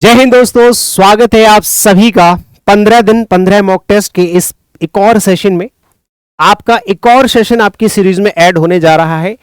जय हिंद दोस्तों, स्वागत है आप सभी का 15 दिन 15 मॉक टेस्ट के इस एक और सेशन में। आपका एक और सेशन आपकी सीरीज में ऐड होने जा रहा है।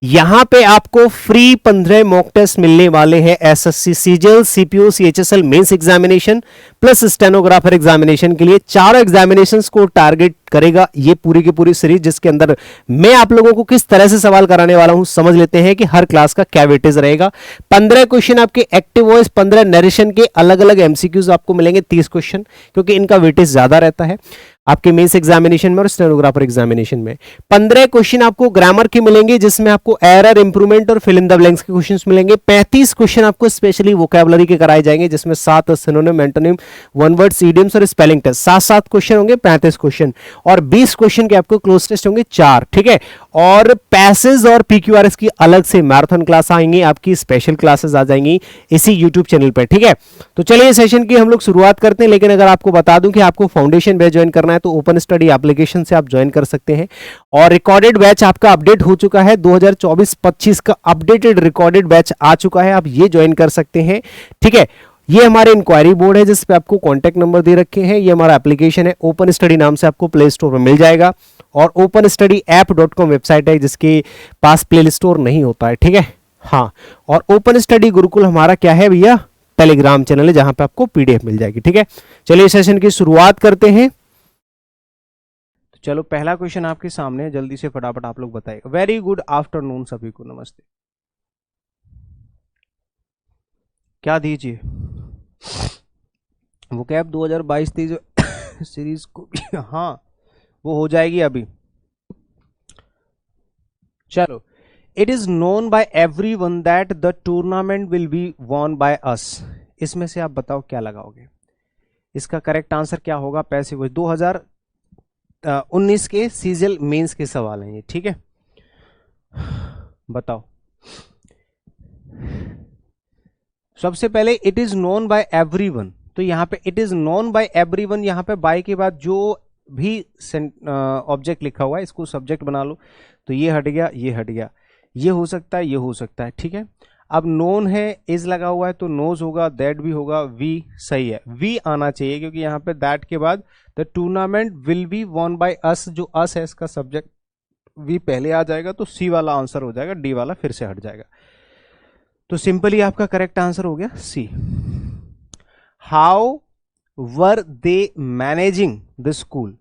यहां पे आपको फ्री 15 मॉक टेस्ट मिलने वाले हैं SSC CGL CPO CHSL mains examination plus stenographer examination के लिए। चारों एग्जामिनेशंस को टारगेट करेगा ये पूरी की पूरी सीरीज, जिसके अंदर मैं आप लोगों को किस तरह से सवाल कराने वाला हूं। समझ लेते हैं कि हर क्लास का क्या वेटेज रहेगा। 15 क्वेश्चन आपके एक्टिव वॉइस, 15 नरेशन के अलग अलग एमसीक्यूज आपको मिलेंगे, 30 क्वेश्चन, क्योंकि इनका वेटेज ज्यादा रहता है आपके मेंस एग्जामिनेशन में और स्टेनोग्राफर एग्जामिनेशन में। 15 क्वेश्चन आपको ग्रामर के मिलेंगे, जिसमें आपको एरर, इंप्रूवमेंट और फिल इन द ब्लैंक्स के क्वेश्चंस मिलेंगे। 35 क्वेश्चन आपको स्पेशली वोकैबुलरी के कराए जाएंगे, जिसमें 7 synonym, antonym, one words, idioms और स्पेलिंग टेस्ट। 7 क्वेश्चन होंगे, 35 क्वेश्चन, और 20 क्वेश्चन के आपको क्लोज टेस्ट होंगे 4। ठीक है, और पैसेज और पीक्यूआरएस की अलग से मैराथन क्लास आएंगी, आपकी स्पेशल क्लासेस आ जाएंगी इसी यूट्यूब चैनल पर। ठीक है, तो चलिए सेशन की हम लोग शुरुआत करते हैं। लेकिन अगर आपको बता दूं कि आपको फाउंडेशन बैच ज्वाइन करना है तो ओपन स्टडी एप्लीकेशन से आप ज्वाइन कर सकते हैं। और रिकॉर्डेड बैच आपका अपडेट हो चुका है, 2024-25 का अपडेटेड रिकॉर्डेड बैच आ चुका है, आप ये ज्वाइन कर सकते हैं। ठीक है, ये हमारे इंक्वायरी बोर्ड है जिस पे आपको कॉन्टैक्ट नंबर दे रखे हैं। ये हमारा एप्लीकेशन है, ओपन स्टडी नाम से आपको प्ले स्टोर में मिल जाएगा। और ओपन स्टडी ऐप.com वेबसाइट है जिसके पास प्ले स्टोर नहीं होता है। ठीक है, हाँ, और ओपन स्टडी गुरुकुल हमारा क्या है भैया, टेलीग्राम चैनल है जहां पे आपको पीडीएफ मिल जाएगी। ठीक है, चलिए सेशन की शुरुआत करते हैं। तो चलो, पहला क्वेश्चन आपके सामने है, जल्दी से फटाफट आप लोग बताइए। वेरी गुड आफ्टरनून सभी को, नमस्ते। क्या दीजिए वो कैब 2022-23 सीरीज को हाँ, वो हो जाएगी अभी। चलो, it is known by everyone that the tournament will be won by us. इसमें से आप बताओ क्या लगाओगे, इसका करेक्ट आंसर क्या होगा। पैसे वो 2019 के सीजल मेंस के सवाल हैं ये। ठीक है, बताओ। सबसे पहले it is known by everyone, तो यहां पे it is known by everyone, यहां पे बाय के बाद जो भी ऑब्जेक्ट लिखा हुआ है इसको सब्जेक्ट बना लो। तो ये हट गया, ये हट गया, ये हो सकता है, ये हो सकता है। ठीक है, अब नोन है, इज लगा हुआ है तो नोज होगा, दैट भी होगा, वी सही है, वी आना चाहिए क्योंकि यहाँ पे दैट के बाद the tournament will be won by us, जो अस है इसका सब्जेक्ट वी पहले आ जाएगा, तो सी वाला आंसर हो जाएगा, डी वाला फिर से हट जाएगा। तो सिंपली आपका करेक्ट आंसर हो गया C. How were they managing the school,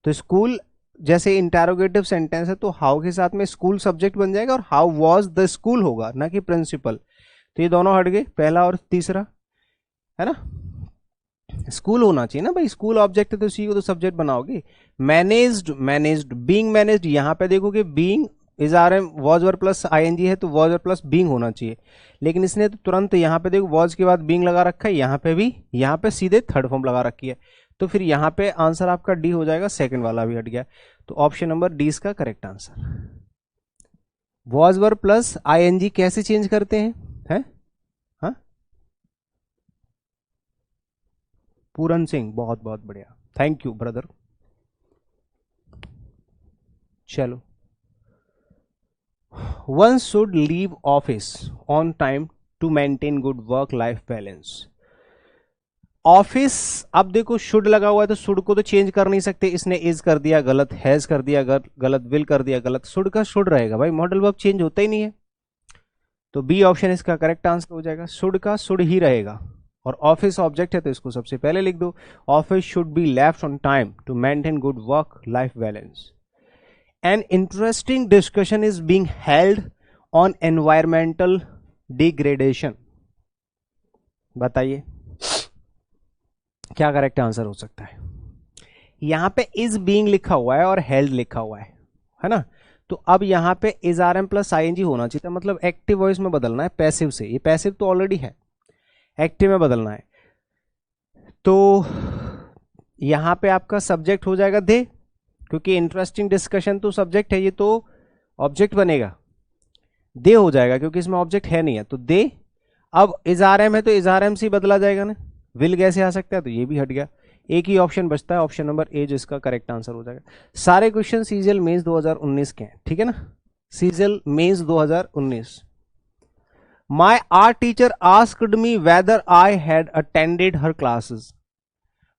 तो स्कूल जैसे इंटरोगेटिव सेंटेंस है तो हाउ के साथ में स्कूल सब्जेक्ट बन जाएगा और हाउ वाज द स्कूल होगा, ना कि प्रिंसिपल। तो ये दोनों हट गए, पहला और तीसरा, है ना। स्कूल होना चाहिए ना भाई, स्कूल ऑब्जेक्ट है तो सी को तो सब्जेक्ट बनाओगे। मैनेज्ड, मैनेज्ड, बीइंग मैनेज्ड, यहां पे देखोगे being is are am, was were plus ING है तो वॉज वर प्लस बीइंग होना चाहिए, लेकिन इसने तो तुरंत यहाँ पे देखो वॉज के बाद बीइंग लगा रखा है, यहाँ पे भी, यहाँ पे सीधे थर्ड फॉर्म लगा रखी है। तो फिर यहाँ पे आंसर आपका डी हो जाएगा, सेकंड वाला भी हट गया। तो ऑप्शन नंबर डी इसका correct answer. Was were plus ING कैसे चेंज करते हैं? हाँ, पूरन सिंह, बहुत बहुत बढ़िया, थैंक यू ब्रदर। चलो, one should leave office on time to maintain good work life balance. Office, अब देखो शुड लगा हुआ है तो शुड को तो चेंज कर नहीं सकते, इसने इज कर दिया गलत, हैज कर दिया गलत, विल कर दिया गलत, शुड का शुड रहेगा भाई, मॉडल वर्ब चेंज होता ही नहीं है। तो बी ऑप्शन इसका करेक्ट आंसर हो जाएगा, शुड का शुड ही रहेगा। और ऑफिस ऑब्जेक्ट है तो इसको सबसे पहले लिख दो, office should be left on time to maintain good work life balance. An interesting discussion is being held on environmental degradation. बताइए क्या करेक्ट आंसर हो सकता है। यहां पे इज बीइंग लिखा हुआ है और हेल्ड लिखा हुआ है ना। तो अब यहां पे is are am plus ING होना चाहिए था, मतलब एक्टिव वॉइस में बदलना है पैसिव से, ये पैसिव तो ऑलरेडी है, एक्टिव में बदलना है। तो यहां पे आपका सब्जेक्ट हो जाएगा दे, क्योंकि इंटरेस्टिंग डिस्कशन तो सब्जेक्ट है, ये तो ऑब्जेक्ट बनेगा, दे हो जाएगा क्योंकि इसमें ऑब्जेक्ट है नहीं है, तो दे। अब इज आर एम है तो इज आर एम से बदला जाएगा ना, विल कैसे आ सकता है, तो ये भी हट गया। एक ही ऑप्शन बचता है, ऑप्शन नंबर ए, जो इसका करेक्ट आंसर हो जाएगा। सारे क्वेश्चन सीजीएल मेंस 2019 के हैं, ठीक है ना, CGL mains 2019। My art teacher asked me whether I had attended her classes.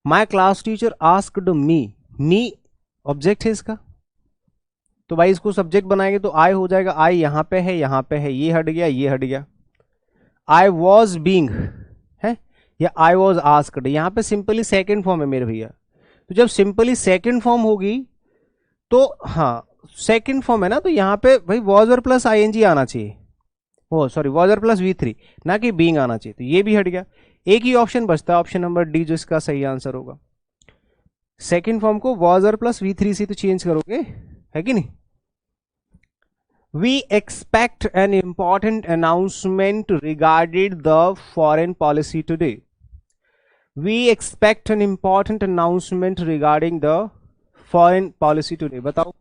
My class teacher asked me object है इसका, तो भाई इसको सब्जेक्ट बनाएंगे तो आई हो जाएगा, आई यहां पे है, यहां पे है, ये हट गया, ये हट गया। आई वॉज बींग है या आई वॉज आस्क्ड, यहां पे सिंपली सेकेंड फॉर्म है मेरे भैया। तो जब सिंपली सेकेंड फॉर्म होगी तो हाँ सेकेंड फॉर्म है ना, तो यहां पे भाई वॉज और प्लस आईएनजी आना चाहिए, ओ सॉरी वॉज और प्लस V3, ना कि बीइंग आना चाहिए। तो ये भी हट गया, एक ही ऑप्शन बचता है, ऑप्शन नंबर डी, जो इसका सही आंसर होगा। सेकेंड फॉर्म को वॉज और प्लस V3 से तो चेंज करोगे, है कि नहीं। We expect an important announcement regarded the foreign policy today. We expect an important announcement regarding the foreign policy today. बताओ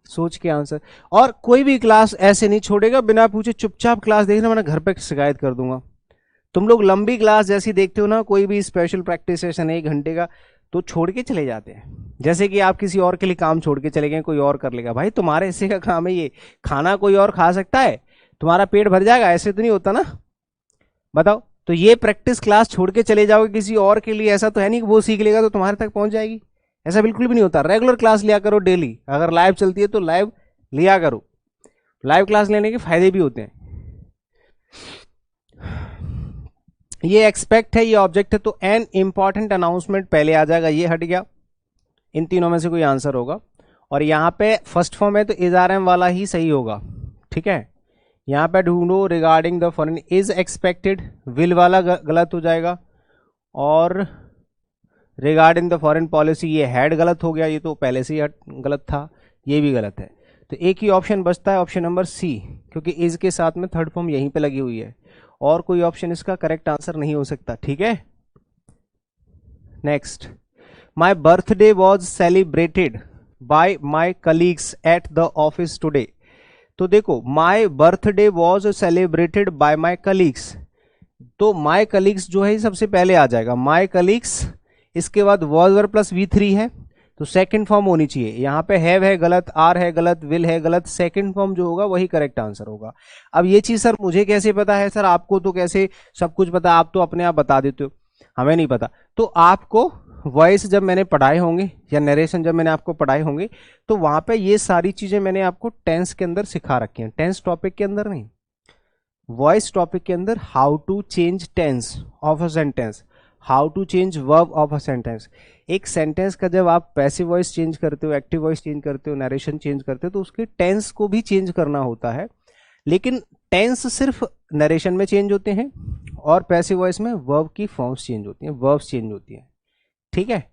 सोच के आंसर। और कोई भी क्लास ऐसे नहीं छोड़ेगा बिना पूछे, चुपचाप क्लास देखना, वरना घर पे शिकायत कर दूंगा। तुम लोग लंबी क्लास जैसी देखते हो ना, कोई भी स्पेशल प्रैक्टिस सेशन 1 घंटे का, तो छोड़ के चले जाते हैं, जैसे कि आप किसी और के लिए काम छोड़ के चले गए, कोई और कर लेगा। भाई तुम्हारे हिस्से का काम है ये, खाना कोई और खा सकता है, तुम्हारा पेट भर जाएगा, ऐसे तो नहीं होता ना। बताओ, तो ये प्रैक्टिस क्लास छोड़ के चले जाओगे किसी और के लिए, ऐसा तो है नहीं कि वो सीख लेगा तो तुम्हारे तक पहुंच जाएगी, ऐसा बिल्कुल भी नहीं होता। रेगुलर क्लास लिया करो डेली, अगर लाइव चलती है तो लाइव लिया करो, लाइव क्लास लेने के फायदे भी होते हैं। ये एक्सपेक्ट है, ये ऑब्जेक्ट है, तो एन इंपॉर्टेंट अनाउंसमेंट पहले आ जाएगा, ये हट गया, इन तीनों में से कोई आंसर होगा। और यहाँ पे फर्स्ट फॉर्म है तो इज आर एम वाला ही सही होगा, ठीक है। यहाँ पे ढूंढो regarding the foreign, is expected, will वाला गलत हो जाएगा, और रिगार्डिंग द फॉरेन पॉलिसी ये हैड गलत हो गया, ये तो पहले से ही गलत था, ये भी गलत है। तो एक ही ऑप्शन बचता है, ऑप्शन नंबर सी, क्योंकि इज के साथ में थर्ड फॉर्म यहीं पे लगी हुई है, और कोई ऑप्शन इसका करेक्ट आंसर नहीं हो सकता, ठीक है। Next, my birthday was celebrated by my colleagues at the office today. तो देखो, my birthday was celebrated by my colleagues, तो माई कलीग्स जो है सबसे पहले आ जाएगा, माई कलीग्स, इसके बाद वॉज और प्लस V3 है, तो सेकंड फॉर्म होनी चाहिए। यहाँ पे हैव है गलत, आर है गलत, विल है गलत, सेकंड फॉर्म जो होगा वही करेक्ट आंसर होगा। अब ये चीज सर मुझे कैसे पता है, सर आपको तो कैसे सब कुछ पता, आप तो अपने आप बता देते हो, हमें नहीं पता। तो आपको वॉइस जब मैंने पढ़ाए होंगे या नरेशन जब मैंने आपको पढ़ाए होंगे, तो वहां पे ये सारी चीजें मैंने आपको टेंस के अंदर सिखा रखी हैं, टेंस टॉपिक के अंदर नहीं, वॉइस टॉपिक के अंदर, how to change tense of a sentence, how to change verb of a sentence. एक सेंटेंस का जब आप पैसिव वॉइस चेंज करते हो, एक्टिव वॉइस चेंज करते हो, नरेशन चेंज करते हो, तो उसके टेंस को भी चेंज करना होता है। लेकिन टेंस सिर्फ नरेशन में चेंज होते हैं, और पैसिव वॉइस में वर्ब की फॉर्म्स चेंज होती हैं, वर्ब्स चेंज होती हैं, ठीक है।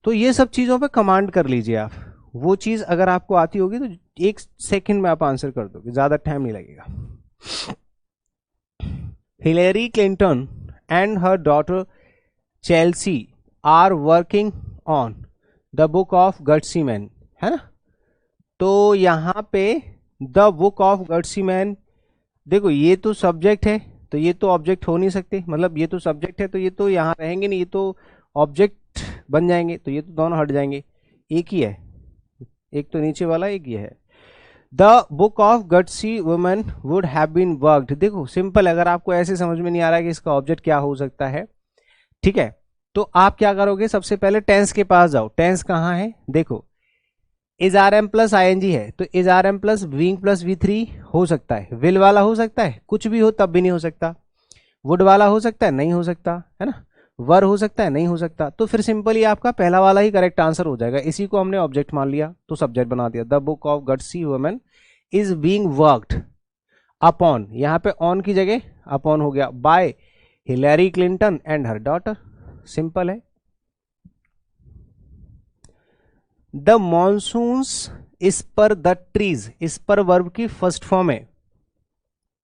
तो ये सब चीजों पे कमांड कर लीजिए आप, वो चीज अगर आपको आती होगी तो 1 सेकंड में आप आंसर कर दोगे, ज्यादा टाइम नहीं लगेगा। Hillary Clinton and her daughter Chelsea are working on the book of gutsy man, है ना। तो यहां पे the book of gutsy man, देखो ये तो सब्जेक्ट है, तो ये तो ऑब्जेक्ट हो नहीं सकते, मतलब ये तो सब्जेक्ट है तो ये तो यहां रहेंगे नहीं, ये तो ऑब्जेक्ट बन जाएंगे, तो ये तो दोनों हट जाएंगे, एक ही है, एक तो नीचे वाला, एक ये है। The book of gutsy woman would have been worked, देखो सिंपल, अगर आपको ऐसे समझ में नहीं आ रहा है कि इसका ऑब्जेक्ट क्या हो सकता है, ठीक है, तो आप क्या करोगे, सबसे पहले टेंस के पास जाओ। टेंस कहाँ है, देखो is are am plus ING है, तो is are am plus being plus V3 हो सकता है, विल वाला हो सकता है, कुछ भी हो तब भी नहीं हो सकता, वुड वाला हो सकता है, नहीं हो सकता, है ना, वर हो सकता है, नहीं हो सकता। तो फिर सिंपली आपका पहला वाला ही करेक्ट आंसर हो जाएगा, इसी को हमने ऑब्जेक्ट मान लिया तो सब्जेक्ट बना दिया। The book of gutsy woman is being worked upon, यहाँ पे ऑन की जगह अपॉन हो गया, by Hillary Clinton and her daughter, simple है। द मॉनसून्स इस पर द ट्रीज, इस पर वर्ब की फर्स्ट फॉर्म है,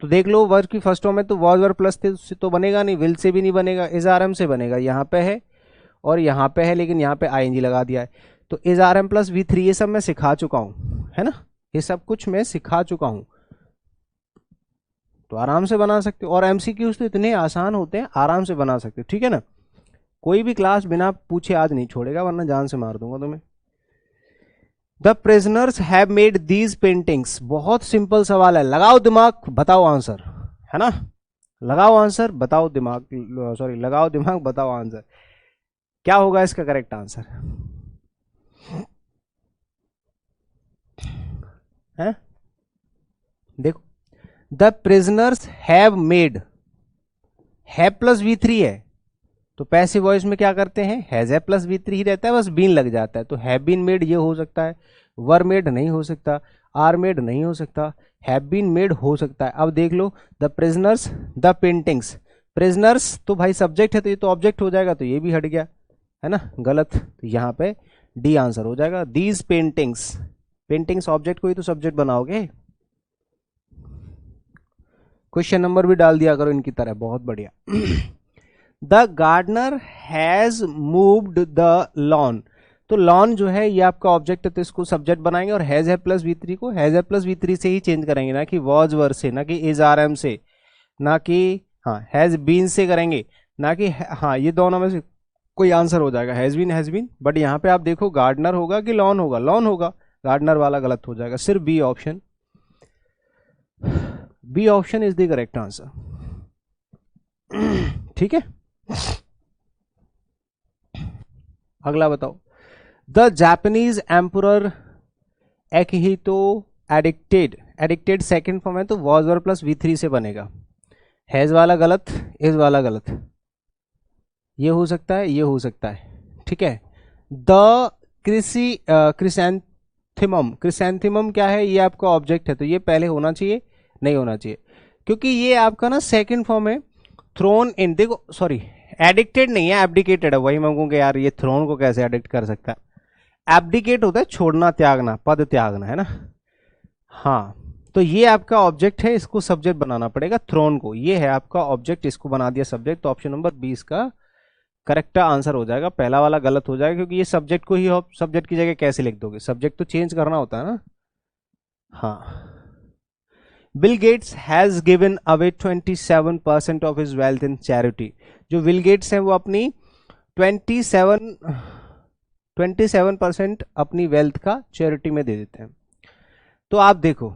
तो देख लो वर्ब की फर्स्ट फॉर्म है तो वॉज वर्ब प्लस से तो बनेगा नहीं, विल से भी नहीं बनेगा, इज आर एम से बनेगा, यहाँ पे है और यहाँ पे है, लेकिन यहाँ पे आईएनजी लगा दिया है, तो is are am plus V3, ये सब मैं सिखा चुका हूं, है ना, ये सब कुछ मैं सिखा चुका हूं, तो आराम से बना सकते हो। और MCQs तो इतने आसान होते हैं, आराम से बना सकते हो, ठीक है ना। कोई भी क्लास बिना पूछे आज नहीं छोड़ेगा, वरना जान से मार दूंगा तुम्हें। The prisoners have made these paintings, बहुत सिंपल सवाल है, लगाओ दिमाग, बताओ आंसर, है ना। लगाओ आंसर, बताओ दिमाग, सॉरी लगाओ दिमाग, बताओ आंसर क्या होगा इसका करेक्ट आंसर है। देखो, the prisoners have made, have plus V3 है तो पैसिव वॉइस में क्या करते हैं, हैज है प्लस V3 ही रहता है, बस बीन लग जाता है। तो हैव बीन मेड ये हो सकता है, वर मेड नहीं हो सकता, आर मेड नहीं हो सकता, हैव बीन मेड हो सकता है। अब देख लो, the prisoners, the paintings, prisoners तो भाई सब्जेक्ट है तो ये तो ऑब्जेक्ट हो जाएगा, तो ये भी हट गया, है ना, गलत। तो यहाँ पे डी आंसर हो जाएगा। दीज पेंटिंग्स, पेंटिंग्स ऑब्जेक्ट को ही तो सब्जेक्ट बनाओगे। क्वेश्चन नंबर भी डाल दिया करो इनकी तरह, बहुत बढ़िया। The gardener has mowed the lawn, तो लॉन जो है ये आपका ऑब्जेक्ट है तो इसको सब्जेक्ट बनाएंगे, और हैज है प्लस V3 को हैज है प्लस V3 से ही चेंज करेंगे, ना कि वॉज वर से, ना कि इज आर एम से, ना कि हाँ हैज बीन से करेंगे, ना कि हाँ ये दोनों में से कोई आंसर हो जाएगा, हैज बीन। बट यहाँ पे आप देखो गार्डनर होगा कि लॉन होगा, लॉन होगा, गार्डनर वाला गलत हो जाएगा। सिर्फ B option, B option is the correct answer. ठीक है, अगला बताओ। The Japanese emperor Akihito abdicated, abdicated second form है तो वॉज वर प्लस V3 से बनेगा। हैज वाला गलत, इज वाला गलत, ये हो सकता है, ये हो सकता है। ठीक है, द क्रिसैंथेमम, क्रिसैंथेमम क्या है, ये आपका ऑब्जेक्ट है तो ये पहले होना चाहिए, नहीं होना चाहिए, क्योंकि ये आपका ना सेकंड फॉर्म है। थ्रोन इन, देखो सॉरी एडिक्टेड नहीं है, एब्डिकेटेड है, वही मैं कहूँगा यार ये थ्रोन को कैसे एडिक्ट कर सकता है। एब्डिकेट होता है छोड़ना, त्यागना, पद त्यागना, है ना। हाँ, तो ये आपका ऑब्जेक्ट है, इसको सब्जेक्ट बनाना पड़ेगा, थ्रोन को, ये है आपका ऑब्जेक्ट, इसको बना दिया सब्जेक्ट, तो ऑप्शन नंबर 20 का करेक्ट आंसर हो जाएगा। पहला वाला गलत हो जाएगा क्योंकि ये सब्जेक्ट को ही सब्जेक्ट की जगह कैसे लिख दोगे, सब्जेक्ट तो चेंज करना होता है ना। हाँ, Bill Gates has given away 27% of his wealth in charity, जो बिल गेट्स हैं वो अपनी 27% अपनी वेल्थ का चैरिटी में दे देते हैं। तो आप देखो,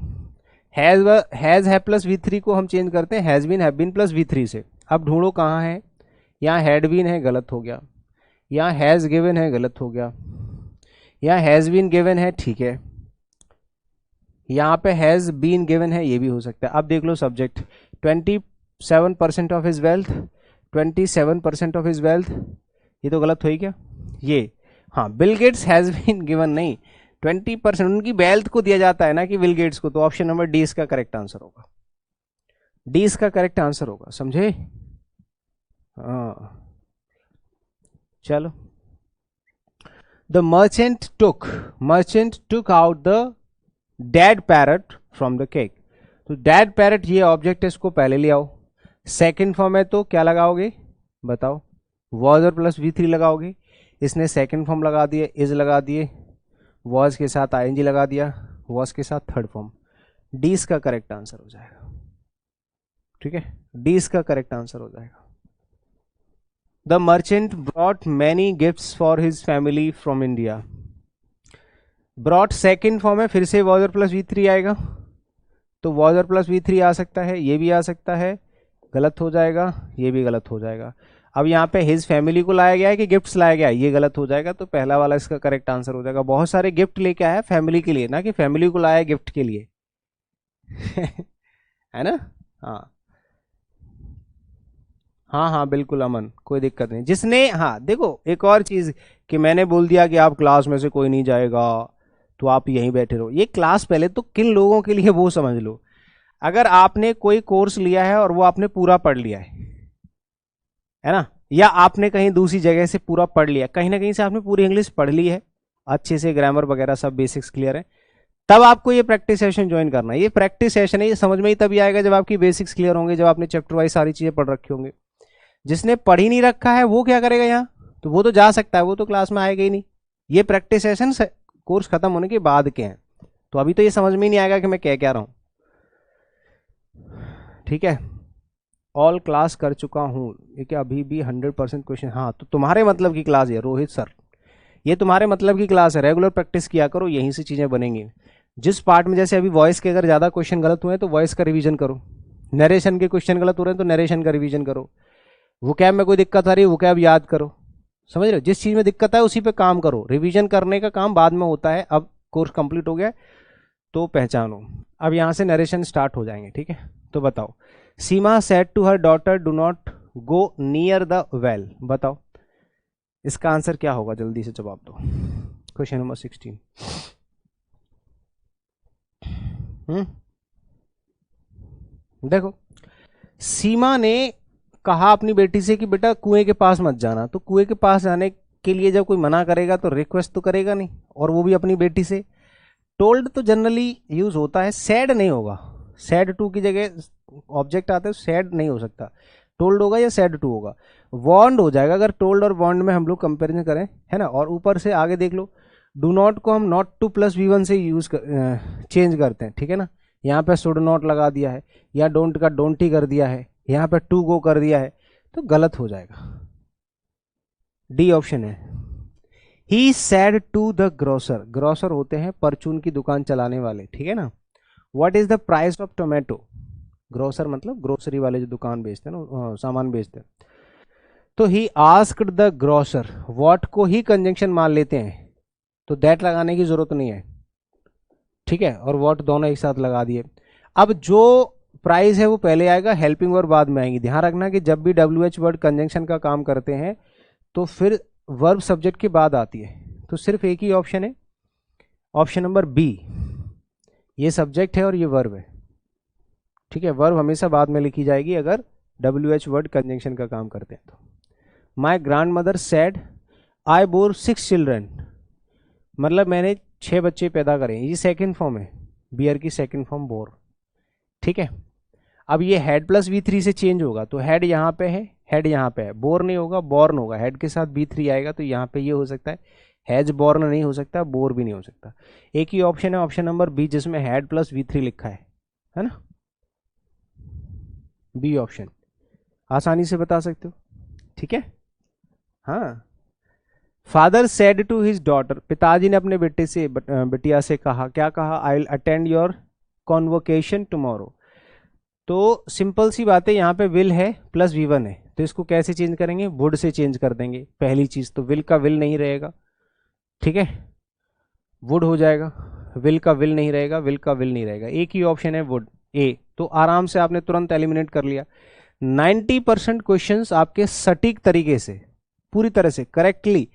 हैज है प्लस V3 को हम चेंज करते हैं has been, have been plus V3 से। अब ढूंढो कहाँ है, यहाँ हैड बीन है, गलत हो गया, यहाँ हैज गिवन है, गलत हो गया, यहाँ हैज बीन गिवन है, ठीक है, यहाँ पे हैज बीन गिवन है, ये भी हो सकता है। अब देख लो subject 27% of his wealth, 27% of his wealth, ये तो गलत हुई क्या, ये हाँ, Bill Gates has been given नहीं, 20% उनकी वेल्थ को दिया जाता है ना कि बिल गेट्स को, तो ऑप्शन नंबर डी इसका करेक्ट आंसर होगा, डी इसका करेक्ट आंसर होगा, समझे। हाँ चलो, the merchant took out the dead parrot from the cake, तो डेड पैरट ये ऑब्जेक्ट है, इसको पहले ले आओ। सेकंड फॉर्म है तो क्या लगाओगे बताओ, वॉज और प्लस V3 लगाओगे, इसने सेकंड फॉर्म लगा दिए, इज लगा दिए, वॉज के साथ ING लगा दिया, वॉज के साथ थर्ड फॉर्म, डी इसका करेक्ट आंसर हो जाएगा। ठीक है, डी इसका करेक्ट आंसर हो जाएगा। The merchant brought many gifts for his family from India, brought second form है, फिर से वॉज और प्लस V3 आएगा, तो वॉज और प्लस V3 आ सकता है, ये भी आ सकता है, गलत हो जाएगा, ये भी गलत हो जाएगा। अब यहाँ पे हिज फैमिली को लाया गया है कि गिफ्ट्स लाया गया है, ये गलत हो जाएगा, तो पहला वाला इसका करेक्ट आंसर हो जाएगा। बहुत सारे गिफ्ट लेके आया फैमिली के लिए, ना कि फैमिली को लाया गिफ्ट के लिए। है ना। हाँ हाँ हाँ बिल्कुल अमन, कोई दिक्कत नहीं। जिसने, हाँ देखो एक और चीज कि मैंने बोल दिया कि आप क्लास में से कोई नहीं जाएगा तो आप यहीं बैठे रहो, ये क्लास पहले तो किन लोगों के लिए वो समझ लो। अगर आपने कोई कोर्स लिया है और वो आपने पूरा पढ़ लिया है ना, या आपने कहीं दूसरी जगह से पूरा पढ़ लिया, कहीं ना कहीं से आपने पूरी इंग्लिश पढ़ ली है अच्छे से, ग्रामर वगैरह सब बेसिक्स क्लियर है, तब आपको ये प्रैक्टिस सेशन ज्वाइन करना है। ये प्रैक्टिस सेशन है, ये समझ में ही तभी आएगा जब आपकी बेसिक्स क्लियर होंगे, जब आपने चैप्टर वाइज सारी चीजें पढ़ रखी होंगी। जिसने पढ़ ही नहीं रखा है वो क्या करेगा यहाँ, तो वो तो जा सकता है, वो तो क्लास में आएगा ही नहीं। ये प्रैक्टिस सेशन कोर्स खत्म होने के बाद के हैं, तो अभी तो ये समझ में ही नहीं आएगा कि मैं क्या रहा हूँ। ठीक है, ऑल क्लास कर चुका हूँ, ये क्या अभी भी 100% क्वेश्चन, हाँ तो तुम्हारे मतलब की क्लास है रोहित सर, ये तुम्हारे मतलब की क्लास है, रेगुलर प्रैक्टिस किया करो, यहीं से चीज़ें बनेंगी। जिस पार्ट में जैसे अभी वॉइस के अगर ज़्यादा क्वेश्चन गलत हुए तो वॉइस का रिवीजन करो, नरेशन के क्वेश्चन गलत हो रहे हैं तो नरेशन का रिवीजन करो, वोकैब में कोई दिक्कत आ रही है वोकैब याद करो, समझ रहे हो, जिस चीज में दिक्कत है उसी पे काम करो, रिवीजन करने का काम बाद में होता है। अब कोर्स कंप्लीट हो गया तो पहचानो। अब यहां से नरेशन स्टार्ट हो जाएंगे, ठीक है। तो बताओ, Seema said to her daughter do not go near the well, बताओ इसका आंसर क्या होगा, जल्दी से जवाब दो। Question number 16। देखो, सीमा ने कहा अपनी बेटी से कि बेटा कुएं के पास मत जाना, तो कुएं के पास जाने के लिए जब कोई मना करेगा तो रिक्वेस्ट तो करेगा नहीं, और वो भी अपनी बेटी से। टोल्ड तो जनरली यूज होता है, सैड नहीं होगा, सैड टू की जगह ऑब्जेक्ट आता है, सैड नहीं हो सकता, टोल्ड होगा या सैड टू होगा। वॉन्ड हो जाएगा अगर टोल्ड और वॉन्ड में हम लोग कंपेरिजन करें, है ना। और ऊपर से आगे देख लो, डू नॉट को हम not to plus V one से यूज चेंज करते हैं, ठीक है ना। यहाँ पे शुड नॉट लगा दिया है, या डोंट का डोंट ही कर दिया है, यहाँ पे टू गो कर दिया है, तो गलत हो जाएगा। डी ऑप्शन है। He said to the grocer, grocer होते हैं परचून की दुकान चलाने वाले, ठीक है ना। What is the price of tomato, grocer मतलब ग्रोसरी वाले जो दुकान बेचते हैं ना, सामान बेचते हैं। तो he asked the grocer, what को ही कंजंक्शन मान लेते हैं तो दैट लगाने की जरूरत नहीं है, ठीक है, और व्हाट दोनों एक साथ लगा दिए। अब जो प्राइस है वो पहले आएगा, हेल्पिंग वर्ब बाद में आएंगी। ध्यान रखना कि जब भी WH वर्ड कंजंक्शन का काम करते हैं तो फिर वर्ब सब्जेक्ट के बाद आती है, तो सिर्फ एक ही ऑप्शन है, ऑप्शन नंबर बी। ये सब्जेक्ट है और ये वर्ब है, ठीक है। वर्ब हमेशा बाद में लिखी जाएगी अगर WH वर्ड कंजंक्शन का काम करते हैं तो। My grand mother said I bore 6 children, मतलब मैंने 6 बच्चे पैदा करें, ये सेकेंड फॉर्म है, बियर की सेकेंड फॉर्म बोर, ठीक है। अब ये हेड प्लस V3 से चेंज होगा, तो हेड यहाँ पे है, हेड यहाँ पे है, बोर नहीं होगा बॉर्न होगा, हेड के साथ B3 आएगा तो यहाँ पे ये हो सकता है, हैज बॉर्न नहीं हो सकता, बोर भी नहीं हो सकता। एक ही ऑप्शन है, ऑप्शन नंबर बी, जिसमें हेड प्लस V3 लिखा है ना, बी ऑप्शन, आसानी से बता सकते हो, ठीक है। हाँ, father said to his daughter, पिताजी ने अपने बेटे से बिटिया से कहा, क्या कहा, I will attend your convocation tomorrow. तो सिंपल सी बात है, यहाँ पे विल है प्लस V1 है, तो इसको कैसे चेंज करेंगे, वुड से चेंज कर देंगे। पहली चीज तो विल का विल नहीं रहेगा, ठीक है, वुड हो जाएगा, विल का विल नहीं रहेगा, विल का विल नहीं रहेगा, एक ही ऑप्शन है वुड, ए। तो आराम से आपने तुरंत एलिमिनेट कर लिया। 90% क्वेश्चंस आपके सटीक तरीके से पूरी तरह से करेक्टली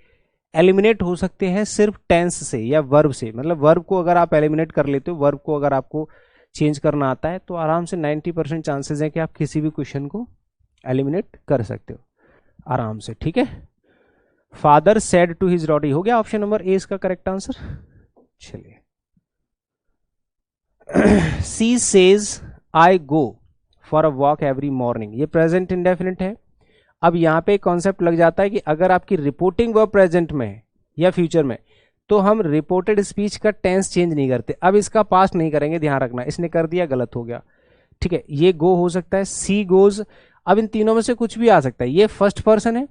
एलिमिनेट हो सकते हैं सिर्फ टेंस से या वर्ब से, मतलब वर्ब को अगर आप एलिमिनेट कर लेते हो, वर्ब को अगर आपको चेंज करना आता है तो आराम से 90% चांसेस है कि आप किसी भी क्वेश्चन को एलिमिनेट कर सकते हो आराम से, ठीक है। Father said to his daughter, हो गया ऑप्शन नंबर ए इसका करेक्ट आंसर। चलिए, she says I go for a walk every morning, ये प्रेजेंट इंडेफिनिट है। अब यहाँ पे कॉन्सेप्ट लग जाता है कि अगर आपकी रिपोर्टिंग वर्ब प्रेजेंट में है या फ्यूचर में, तो हम रिपोर्टेड स्पीच का टेंस चेंज नहीं करते। अब इसका पास्ट नहीं करेंगे, ध्यान रखना, इसने कर दिया गलत हो गया, ठीक है। ये गो हो सकता है, सी गोज, अब इन तीनों में से कुछ भी आ सकता है। ये फर्स्ट पर्सन है,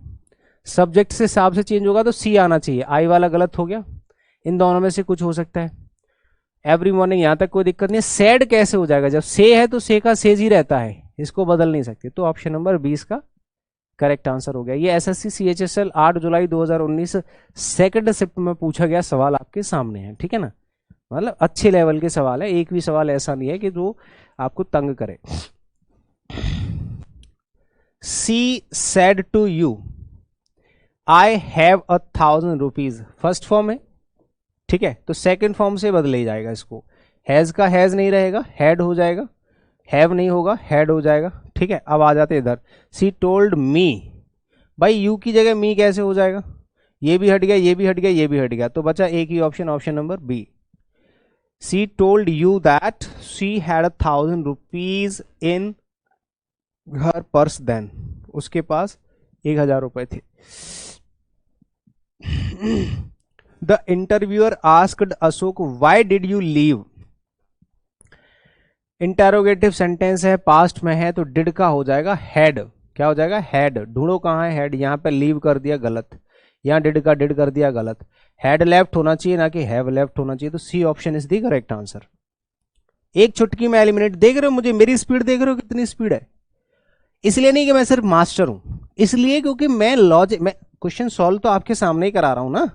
सब्जेक्ट से हिसाब से चेंज होगा तो सी आना चाहिए, आई वाला गलत हो गया। इन दोनों में से कुछ हो सकता है। एवरी मॉर्निंग यहां तक कोई दिक्कत नहीं है। सैड कैसे हो जाएगा, जब से है तो से का सेज ही रहता है, इसको बदल नहीं सकते, तो ऑप्शन नंबर 20 का करेक्ट आंसर हो गया। ये SSC CHSL 8 जुलाई 2019 सेकंड शिफ्ट में पूछा गया सवाल आपके सामने है, ठीक है ना, मतलब अच्छे लेवल के सवाल है, एक भी सवाल ऐसा नहीं है कि जो आपको तंग करे। She said to you I have 1,000 rupees, first form है, ठीक है, तो सेकंड फॉर्म से बदले जाएगा इसको, हैज का हैज नहीं रहेगा, हैड हो जाएगा, हैव नहीं होगा, हैड हो जाएगा, ठीक है। अब आ जाते इधर, सी टोल्ड मी, भाई यू की जगह मी कैसे हो जाएगा, ये भी हट गया, ये भी हट गया, ये भी हट गया, तो बचा एक ही option, option number B. She told you that she had 1,000 rupees in her purse then, उसके पास 1,000 रुपए थे। The interviewer asked Ashok why did you leave, interrogative sentence है, पास्ट में है, तो डिड का हो जाएगा हैड, क्या हो जाएगा हैड, ढूंढो कहाँ है हैड, यहाँ पे लीव कर दिया गलत, यहाँ डिड का डिड कर दिया गलत, हैड लेफ्ट होना चाहिए ना कि हैव लेफ्ट होना चाहिए, तो C option is the correct answer. एक चुटकी में एलिमिनेट। देख रहे हो मुझे, मेरी स्पीड देख रहे हो कितनी स्पीड है। इसलिए नहीं कि मैं सिर्फ मास्टर हूं, इसलिए क्योंकि मैं लॉजिक, मैं क्वेश्चन सॉल्व तो आपके सामने ही करा रहा हूं ना।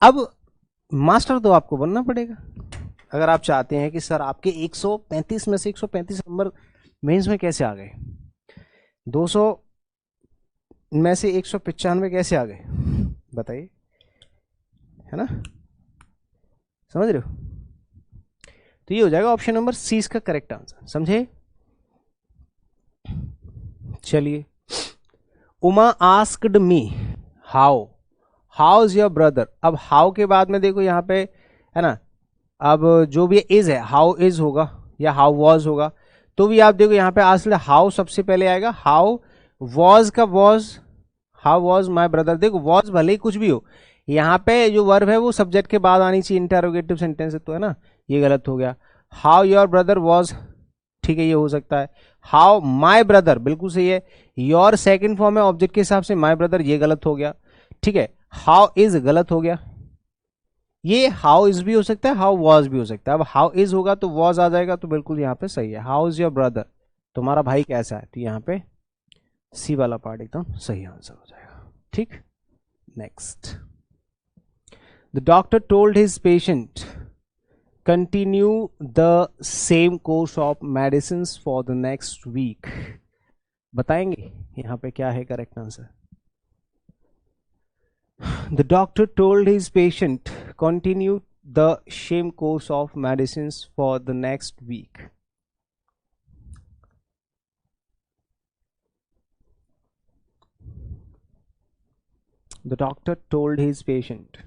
अब मास्टर तो आपको बनना पड़ेगा अगर आप चाहते हैं कि सर आपके 135 में से 135 नंबर मेंस में कैसे आ गए, 200 में से 195 कैसे आ गए, बताइए, है ना, समझ रहे हो। तो ये हो जाएगा ऑप्शन नंबर सी इसका करेक्ट आंसर, समझे। चलिए, Uma asked me how is your brother. अब हाउ के बाद में देखो यहाँ पे, है ना, अब जो भी इज है, हाउ इज होगा या हाउ वॉज होगा, तो भी आप देखो यहाँ पे आस्क्ड हाउ सबसे पहले आएगा। हाउ वॉज का was, how was my brother. देखो वॉज भले ही कुछ भी हो, यहाँ पे जो वर्ब है वो सब्जेक्ट के बाद आनी चाहिए, इंटरोगेटिव सेंटेंस है तो, है ना, ये गलत हो गया। हाउ योर ब्रदर वॉज, ठीक है, ये हो सकता है। हाउ माई ब्रदर बिल्कुल सही है। योर सेकंड फॉर्म है ऑब्जेक्ट के हिसाब से, माई ब्रदर ये गलत हो गया, ठीक है। हाउ इज गलत हो गया, ये हाउ इज भी हो सकता है, हाउ वॉज भी हो सकता है। अब हाउ इज होगा तो वॉज आ जाएगा, तो बिल्कुल यहाँ पे सही है। हाउ इज योर ब्रदर, तुम्हारा भाई कैसा है, तो यहाँ पे सी वाला पार्ट एकदम सही आंसर हो जाएगा, ठीक। Next, the doctor told his patient continue the same course of medicine for the next week. बताएंगे यहां पे क्या है correct answer. The doctor told his patient continue the same course of medicine for the next week. The doctor told his patient,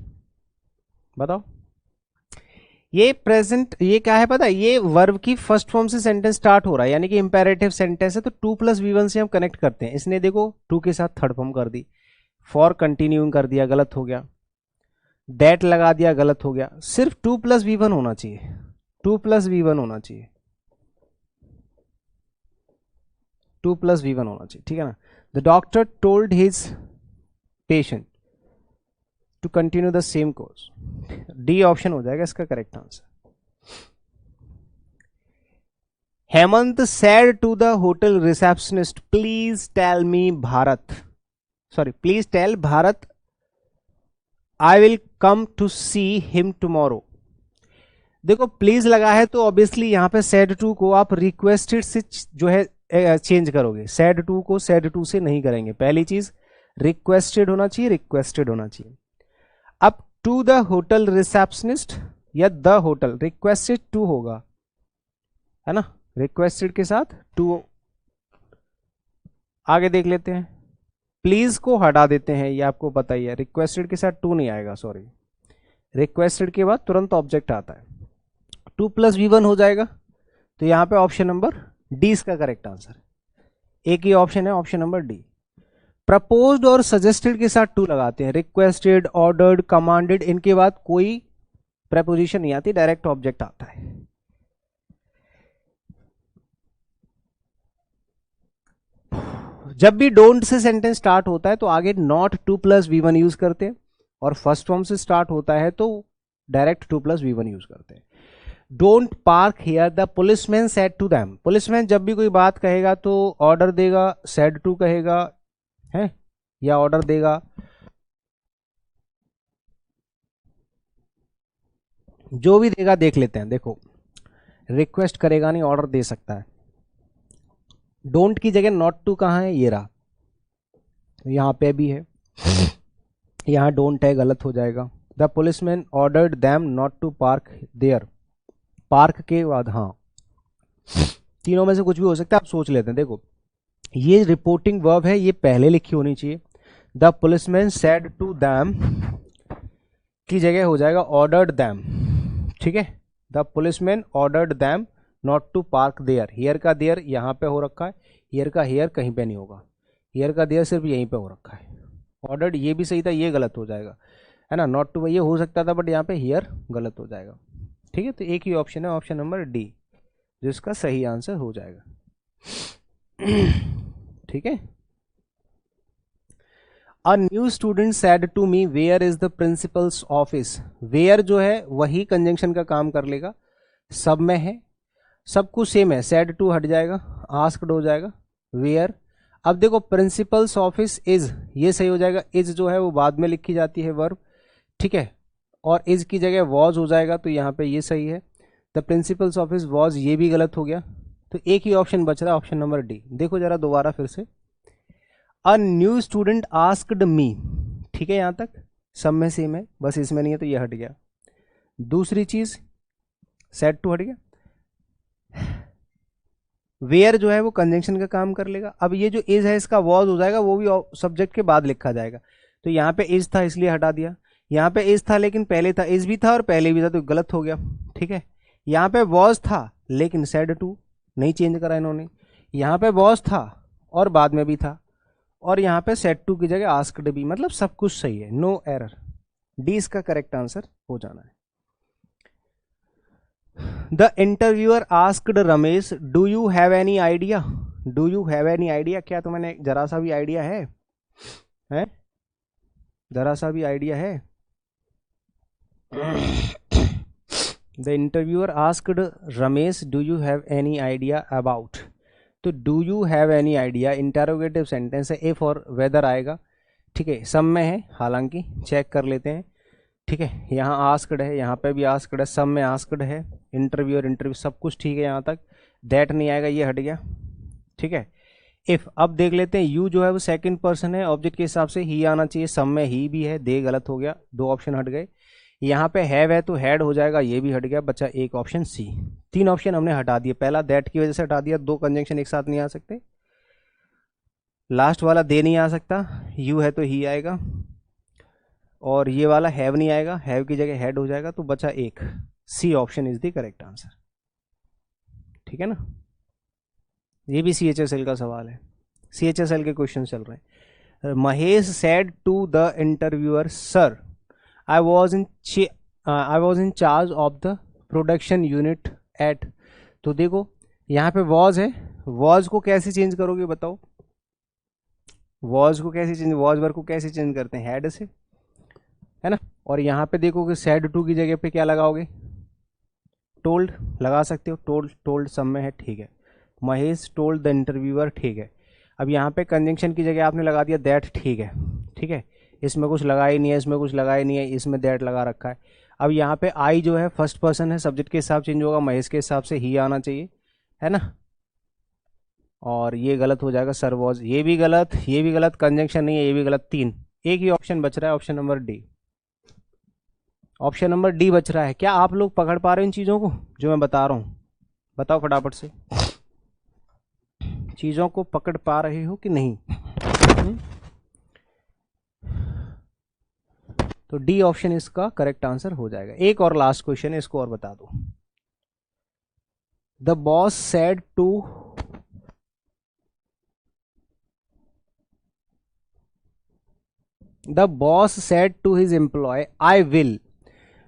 बताओ। ये present, ये क्या है पता है, ये वर्ब की फर्स्ट फॉर्म से सेंटेंस स्टार्ट हो रहा है, यानी कि इंपेरेटिव सेंटेंस है, तो 2+V1 से हम कनेक्ट करते हैं। इसने देखो 2 के साथ थर्ड फॉर्म कर दी, फॉर कंटिन्यूइंग कर दिया, गलत हो गया। दैट लगा दिया, गलत हो गया। सिर्फ 2+V1 होना चाहिए, 2+V1 होना चाहिए, 2+V1 होना चाहिए, ठीक है ना। The doctor told his patient to continue the same course, D option हो जाएगा इसका correct answer. Hemant said to the hotel receptionist, please tell me Bharat, sorry, please tell Bharat I will come to see him tomorrow। देखो please लगा है तो obviously यहां पे said to को आप रिक्वेस्टेड से जो है चेंज करोगे, said to को said to से नहीं करेंगे। पहली चीज रिक्वेस्टेड होना चाहिए, रिक्वेस्टेड होना चाहिए। अब टू द होटल रिसेप्शनिस्ट या द होटल, रिक्वेस्टेड टू होगा, है ना, रिक्वेस्टेड के साथ टू। आगे देख लेते हैं, प्लीज को हटा देते हैं, ये आपको पता ही है, रिक्वेस्टेड के साथ टू नहीं आएगा, सॉरी, रिक्वेस्टेड के बाद तुरंत ऑब्जेक्ट आता है, 2+V1 हो जाएगा। तो यहां पे ऑप्शन नंबर डी इसका करेक्ट आंसर। एक ही ऑप्शन है, ऑप्शन नंबर डी। प्रपोज्ड और सजेस्टेड के साथ टू लगाते हैं, रिक्वेस्टेड, ऑर्डर्ड, कमांडेड, इनके बाद कोई प्रेपोजिशन नहीं आती, डायरेक्ट ऑब्जेक्ट आता है। जब भी डोंट से सेंटेंस स्टार्ट होता है तो आगे नॉट 2+V1 यूज करते हैं, और फर्स्ट फॉर्म से स्टार्ट होता है तो डायरेक्ट 2+V1 यूज करते हैं। Don't park here, the policeman said to them. Policeman जब भी कोई बात कहेगा तो ऑर्डर देगा, सेड टू कहेगा है, या ऑर्डर देगा, जो भी देगा देख लेते हैं। देखो रिक्वेस्ट करेगा नहीं, ऑर्डर दे सकता है। डोंट की जगह नॉट टू कहां है, ये रहा, यहां पे भी है, यहां डोंट है, गलत हो जाएगा। The policeman ordered them not to park there, park के बाद, हाँ, तीनों में से कुछ भी हो सकता है, आप सोच लेते हैं। देखो ये रिपोर्टिंग वर्ब है, ये पहले लिखी होनी चाहिए। The policeman said to them की जगह हो जाएगा ऑर्डर्ड देम, ठीक है। The policeman ordered them not to park there, here का देयर यहां पे हो रखा है, हियर का हियर कहीं पे नहीं होगा, हियर का देयर सिर्फ यहीं पे हो रखा है। ऑर्डर्ड ये भी सही था, ये गलत हो जाएगा, है ना, नॉट टू ये हो सकता था, बट यहाँ पे हियर गलत हो जाएगा, ठीक है। तो एक ही ऑप्शन है, ऑप्शन नंबर डी, जिसका सही आंसर हो जाएगा, ठीक है। A new student said to me where is the principal's office. Where जो है वही कंजंक्शन का काम कर लेगा, सब में है, सब कुछ सेम है, सेड टू हट जाएगा, आस्क्ड हो जाएगा, वेयर। अब देखो प्रिंसिपल्स ऑफिस इज, ये सही हो जाएगा, इज जो है वो बाद में लिखी जाती है वर्ब, ठीक है, और इज की जगह वॉज हो जाएगा, तो यहाँ पे ये सही है। द प्रिंसिपल्स ऑफिस वॉज, ये भी गलत हो गया, तो एक ही ऑप्शन बच रहा है, ऑप्शन नंबर डी। देखो जरा दोबारा फिर से, अ न्यू स्टूडेंट आस्क्ड मी, ठीक है, यहाँ तक सब में सेम है, बस इसमें नहीं है तो ये हट गया। दूसरी चीज सेड टू हट गया, वेयर जो है वो कंजंक्शन का काम कर लेगा। अब ये जो इज है इसका वॉज हो जाएगा, वो भी सब्जेक्ट के बाद लिखा जाएगा, तो यहाँ पे इज था इसलिए हटा दिया, यहाँ पे इज था लेकिन पहले था, इज भी था और पहले भी था, तो गलत हो गया, ठीक है। यहाँ पे वॉज था लेकिन सेड टू नहीं चेंज करा इन्होंने, यहाँ पे वॉज था और बाद में भी था, और यहाँ पे सेड टू की जगह आस्क्ड भी, मतलब सब कुछ सही है, नो एरर। डी इसका करेक्ट आंसर हो जाना है। The interviewer asked Ramesh, do you have any idea, do you have any idea, क्या तुम्हें जरा सा भी आइडिया है? जरा सा भी आइडिया है? The interviewer asked Ramesh, do you have any idea about, तो do you have any idea interrogative sentence है, इफ और वेदर आएगा, ठीक है, सब में है, हालांकि चेक कर लेते हैं, ठीक है। यहाँ आस्क्ड है, यहाँ पे भी आस्क्ड है, सब में आस्क्ड है, इंटरव्यू और इंटरव्यू सब कुछ ठीक है, यहाँ तक दैट नहीं आएगा, ये हट गया, ठीक है। इफ अब देख लेते हैं, यू जो है वो सेकंड पर्सन है, ऑब्जेक्ट के हिसाब से ही आना चाहिए, सब में ही भी है, दे गलत हो गया, दो ऑप्शन हट गए। यहाँ पे हैव है तो हैड हो जाएगा, ये भी हट गया, बचा एक ऑप्शन सी। तीन ऑप्शन हमने हटा दिए, पहला दैट की वजह से हटा दिया, दो कंजंक्शन एक साथ नहीं आ सकते, लास्ट वाला दे नहीं आ सकता, यू है तो ही आएगा, और ये वाला हैव नहीं आएगा, हैव की जगह हैड हो जाएगा, तो बचा एक, C option is the correct answer, ठीक है ना। ये भी CHSL का सवाल है, CHSL के क्वेश्चन चल रहे हैं। Mahesh said to the interviewer, sir I was in charge of the production unit at, तो देखो यहाँ पे वॉज है, वॉज को कैसे चेंज करोगे बताओ, वॉज को कैसे चेंज, वॉज वर्ब को कैसे चेंज करते हैं, हैड से, है ना। और यहाँ पे देखो कि सेड टू की जगह पे क्या लगाओगे, टोल्ड लगा सकते हो, टोल्ड, टोल्ड सब में है, ठीक है। महेश टोल्ड द इंटरव्यूअर, ठीक है। अब यहाँ पे कंजंक्शन की जगह आपने लगा दिया दैट, ठीक है, ठीक है, इसमें कुछ लगा ही नहीं है, इसमें कुछ लगा ही नहीं है, इसमें दैट लगा रखा है। अब यहाँ पे आई जो है फर्स्ट पर्सन है, सब्जेक्ट के हिसाब चेंज होगा, महेश के हिसाब से ही आना चाहिए, है ना, और ये गलत हो जाएगा, सर वॉज, ये भी गलत, ये भी गलत, कंजंक्शन नहीं है, ये भी गलत, तीन, एक ही ऑप्शन बच रहा है, option number D, option number D बच रहा है। क्या आप लोग पकड़ पा रहे हैं इन चीज़ों को जो मैं बता रहा हूँ, बताओ फटाफट से, चीज़ों को पकड़ पा रहे हो कि नहीं? तो डी ऑप्शन इसका करेक्ट आंसर हो जाएगा। एक और लास्ट क्वेश्चन है, इसको और बता दो। The boss said to, the boss said to his employee, I will,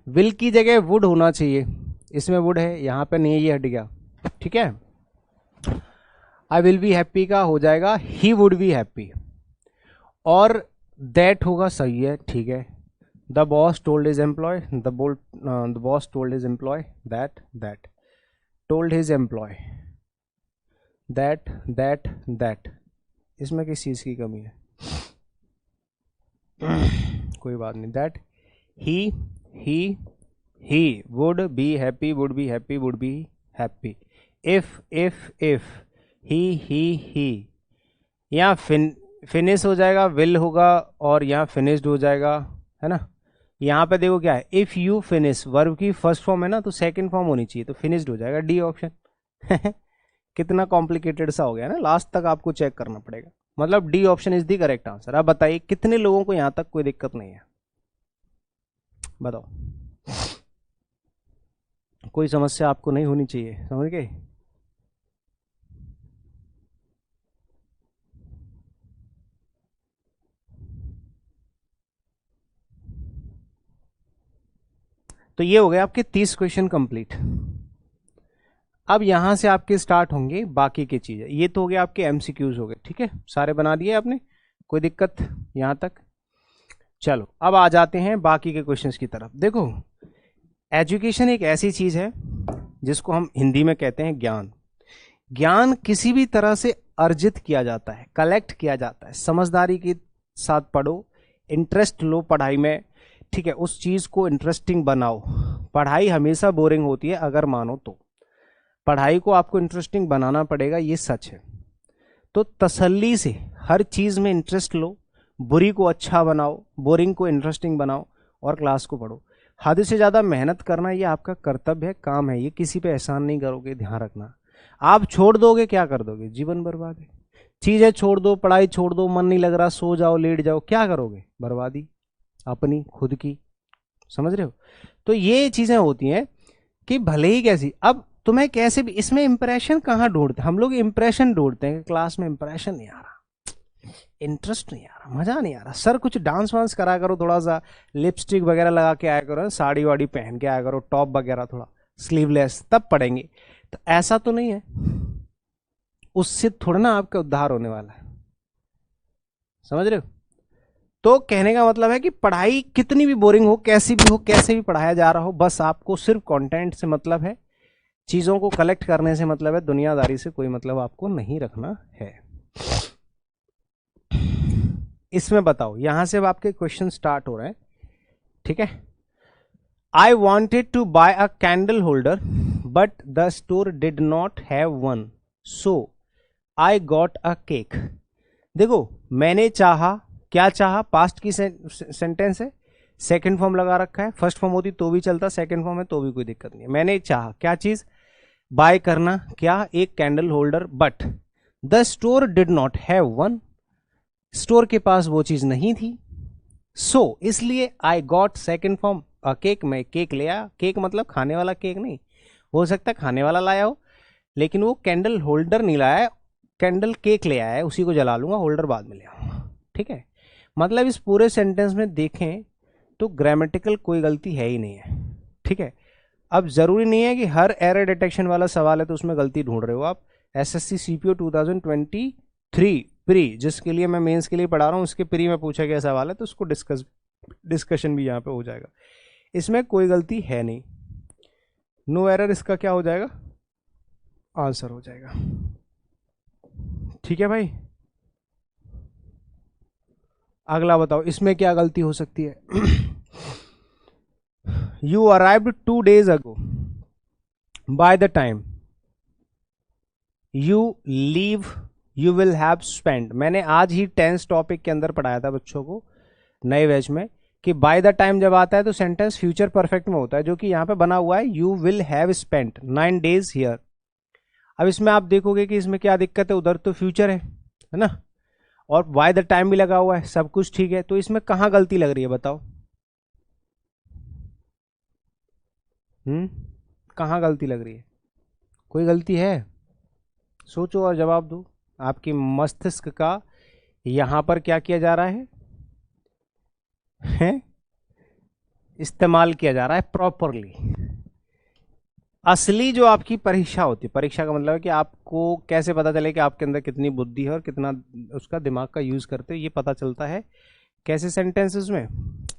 will की जगह वुड होना चाहिए, इसमें वुड है, यहाँ पे नहीं है, ये हट गया, ठीक है। आई विल बी हैप्पी का हो जाएगा ही वुड बी हैप्पी, और दैट होगा, सही है, ठीक है। The boss told his employee, the boss told his employee that told his employee that, इसमें किस चीज़ की कमी है? कोई बात नहीं, that he would be happy, would be happy, would be happy, if he, यहाँ फिनिश हो जाएगा, विल होगा, और यहाँ फिनिश्ड हो जाएगा, है ना। यहाँ पे देखो क्या है, इफ यू फिनिश, वर्ब की फर्स्ट फॉर्म है ना, तो सेकंड फॉर्म होनी चाहिए, तो फिनिश्ड हो जाएगा, डी ऑप्शन। कितना कॉम्प्लिकेटेड सा हो गया ना, लास्ट तक आपको चेक करना पड़ेगा, मतलब D option is the correct answer. अब बताइए कितने लोगों को यहाँ तक कोई दिक्कत नहीं है, बताओ, कोई समस्या आपको नहीं होनी चाहिए, समझ गए? तो ये हो गए आपके 30 क्वेश्चन कंप्लीट। अब यहां से आपके स्टार्ट होंगे बाकी की चीजें। ये तो हो गए आपके एमसीक्यूज हो गए, ठीक है, सारे बना दिए आपने, कोई दिक्कत यहां तक? चलो अब आ जाते हैं बाकी के क्वेश्चंस की तरफ। देखो एजुकेशन एक ऐसी चीज है जिसको हम हिंदी में कहते हैं ज्ञान। ज्ञान किसी भी तरह से अर्जित किया जाता है, कलेक्ट किया जाता है। समझदारी के साथ पढ़ो, इंटरेस्ट लो पढ़ाई में, ठीक है, उस चीज को इंटरेस्टिंग बनाओ। पढ़ाई हमेशा बोरिंग होती है अगर मानो तो, पढ़ाई को आपको इंटरेस्टिंग बनाना पड़ेगा, ये सच है। तो तसल्ली से हर चीज में इंटरेस्ट लो, बुरी को अच्छा बनाओ, बोरिंग को इंटरेस्टिंग बनाओ और क्लास को पढ़ो। हद से ज्यादा मेहनत करना ये आपका कर्तव्य है, काम है, ये किसी पे एहसान नहीं करोगे, ध्यान रखना। आप छोड़ दोगे क्या कर दोगे, जीवन बर्बाद है। चीजें छोड़ दो, पढ़ाई छोड़ दो, मन नहीं लग रहा, सो जाओ, लेट जाओ, क्या करोगे, बर्बादी अपनी खुद की, समझ रहे हो। तो ये चीजें होती हैं कि भले ही कैसी, अब तुम्हें कैसे भी, इसमें इंप्रेशन कहाँ ढूंढते, हम लोग इंप्रेशन ढूंढते हैं कि क्लास में इंप्रेशन नहीं आ रहा, इंटरेस्ट नहीं आ रहा, मजा नहीं आ रहा, सर कुछ डांस वांस करा करो, थोड़ा सा लिपस्टिक वगैरह लगा के आया करो, साड़ी वाड़ी पहन के आया करो, टॉप वगैरह थोड़ा स्लीवलेस, तब पढ़ेंगे। तो ऐसा तो नहीं है, उससे थोड़ा ना आपका उद्धार होने वाला है, समझ रहे हो। तो कहने का मतलब है कि पढ़ाई कितनी भी बोरिंग हो, कैसी भी हो, कैसे भी पढ़ाया जा रहा हो, बस आपको सिर्फ कंटेंट से मतलब है, चीजों को कलेक्ट करने से मतलब है, दुनियादारी से कोई मतलब आपको नहीं रखना है। इसमें बताओ, यहां से अब आपके क्वेश्चन स्टार्ट हो रहे हैं, ठीक है। I wanted to buy a candle holder but the store did not have one, so I got a cake. देखो, मैंने चाहा, क्या चाहा, पास्ट की सेंटेंस है, सेकंड फॉर्म लगा रखा है, फर्स्ट फॉर्म होती तो भी चलता, सेकंड फॉर्म है तो भी कोई दिक्कत नहीं है। मैंने चाहा क्या चीज, बाय करना, क्या, एक candle holder, but the store did not have one, store के पास वो चीज नहीं थी, सो इसलिए I got second form a cake, मैं केक ले आया। केक मतलब खाने वाला केक नहीं, हो सकता है खाने वाला लाया हो, लेकिन वो कैंडल होल्डर नहीं लाया है, कैंडल केक ले आया है, उसी को जला लूंगा, होल्डर बाद में ले आऊंगा, ठीक है। मतलब इस पूरे सेंटेंस में देखें तो ग्रामेटिकल कोई गलती है ही नहीं है, ठीक है। अब जरूरी नहीं है कि हर एरर डिटेक्शन वाला सवाल है तो उसमें गलती ढूंढ रहे हो आप। एसएससी सीपीओ 2023 प्री, जिसके लिए मैं मेंस के लिए पढ़ा रहा हूं, उसके प्री में पूछा गया सवाल है, तो उसको डिस्कशन भी यहाँ पे हो जाएगा, इसमें कोई गलती है नहीं, नो एरर, इसका क्या हो जाएगा, आंसर हो जाएगा, ठीक है भाई। अगला बताओ, इसमें क्या गलती हो सकती है। You arrived 2 days ago, by the time you leave you will have spend. मैंने आज ही टेंस टॉपिक के अंदर पढ़ाया था बच्चों को नए बैच में कि बाय द टाइम जब आता है तो सेंटेंस फ्यूचर परफेक्ट में होता है, जो कि यहां पे बना हुआ है you will have spent 9 days here. अब इसमें आप देखोगे कि इसमें क्या दिक्कत है, उधर तो फ्यूचर है ना, और बाय द टाइम भी लगा हुआ है, सब कुछ ठीक है, तो इसमें कहां गलती लग रही है बताओ, कहां गलती लग रही है, कोई गलती है, सोचो और जवाब दो। आपकी मस्तिष्क का यहां पर क्या किया जा रहा है? इस्तेमाल किया जा रहा है प्रॉपरली। असली जो आपकी परीक्षा होती है, परीक्षा का मतलब है कि आपको कैसे पता चले कि आपके अंदर कितनी बुद्धि है और कितना उसका दिमाग का यूज करते हो, ये पता चलता है कैसे सेंटेंसेस में,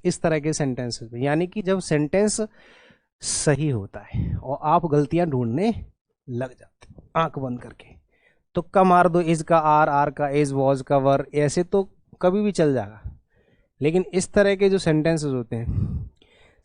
इस तरह के सेंटेंसेस में, यानी कि जब सेंटेंस सही होता है और आप गलतियां ढूंढने लग जाते आंख बंद करके, तुक्का मार दो, इज का आर, आर का इज, वॉज का वर, ऐसे तो कभी भी चल जाएगा। लेकिन इस तरह के जो सेंटेंसेस होते हैं,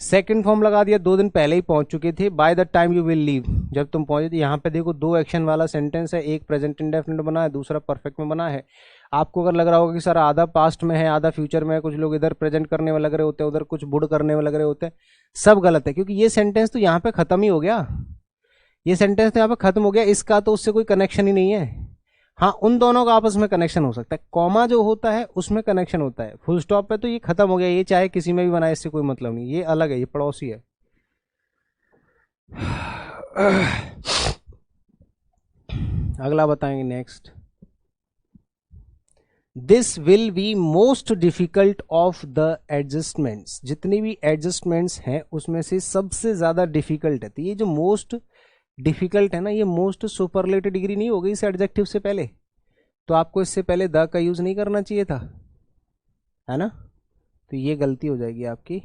सेकंड फॉर्म लगा दिया, 2 दिन पहले ही पहुंच चुके थे, by the time you will leave, जब तुम पहुंचे थे। यहाँ पे देखो 2 एक्शन वाला सेंटेंस है, एक प्रेजेंट इंडेफिनिट बना है, दूसरा परफेक्ट में बना है। आपको अगर लग रहा होगा कि सर आधा पास्ट में है, आधा फ्यूचर में है, कुछ लोग इधर प्रेजेंट करने में लग रहे होते हैं, उधर कुछ बुड करने में लग रहे होते हैं, सब गलत है, क्योंकि ये सेंटेंस तो यहाँ पे खत्म ही हो गया, ये सेंटेंस तो यहाँ पे खत्म हो गया, इसका तो उससे कोई कनेक्शन ही नहीं है। हाँ, उन दोनों का आपस में कनेक्शन हो सकता है, कॉमा जो होता है उसमें कनेक्शन होता है, फुल स्टॉप पे तो ये खत्म हो गया, ये चाहे किसी में भी बनाए, इससे कोई मतलब नहीं, ये अलग है, ये पड़ोसी है। अगला बताएंगे next, this will be most difficult of the adjustments. जितनी भी एडजस्टमेंट्स हैं उसमें से सबसे ज्यादा डिफिकल्ट है, तो ये जो मोस्ट डिफिकल्ट है ना, ये मोस्ट सुपरलेटिव डिग्री नहीं हो गई इस एडजेक्टिव से पहले, तो आपको इससे पहले द का यूज नहीं करना चाहिए था, है ना। तो ये गलती हो जाएगी आपकी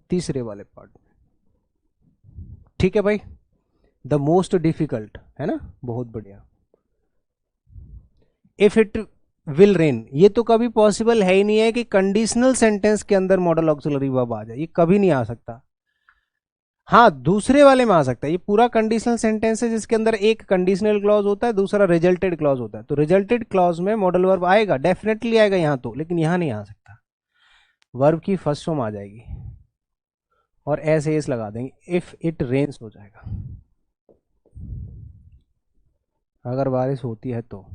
तीसरे वाले पार्ट में। ठीक है भाई, द मोस्ट डिफिकल्ट है ना, बहुत बढ़िया। इफ इट विल रेन, ये तो कभी पॉसिबल है ही नहीं है कि कंडीशनल सेंटेंस के अंदर मॉडल ऑक्सिलरी वर्ब आ जाए, ये कभी नहीं आ सकता। हाँ, दूसरे वाले में आ सकता है, ये पूरा कंडीशनल सेंटेंस है जिसके अंदर एक कंडीशनल क्लॉज होता है, दूसरा रिजल्टेड क्लॉज होता है, तो रिजल्टेड क्लॉज में मॉडल वर्ब आएगा, डेफिनेटली आएगा यहां तो, लेकिन यहां नहीं आ सकता। वर्ब की फर्स्ट फॉर्म आ जाएगी और ऐसे एस लगा देंगे, इफ इट रेन्स हो जाएगा, अगर बारिश होती है तो।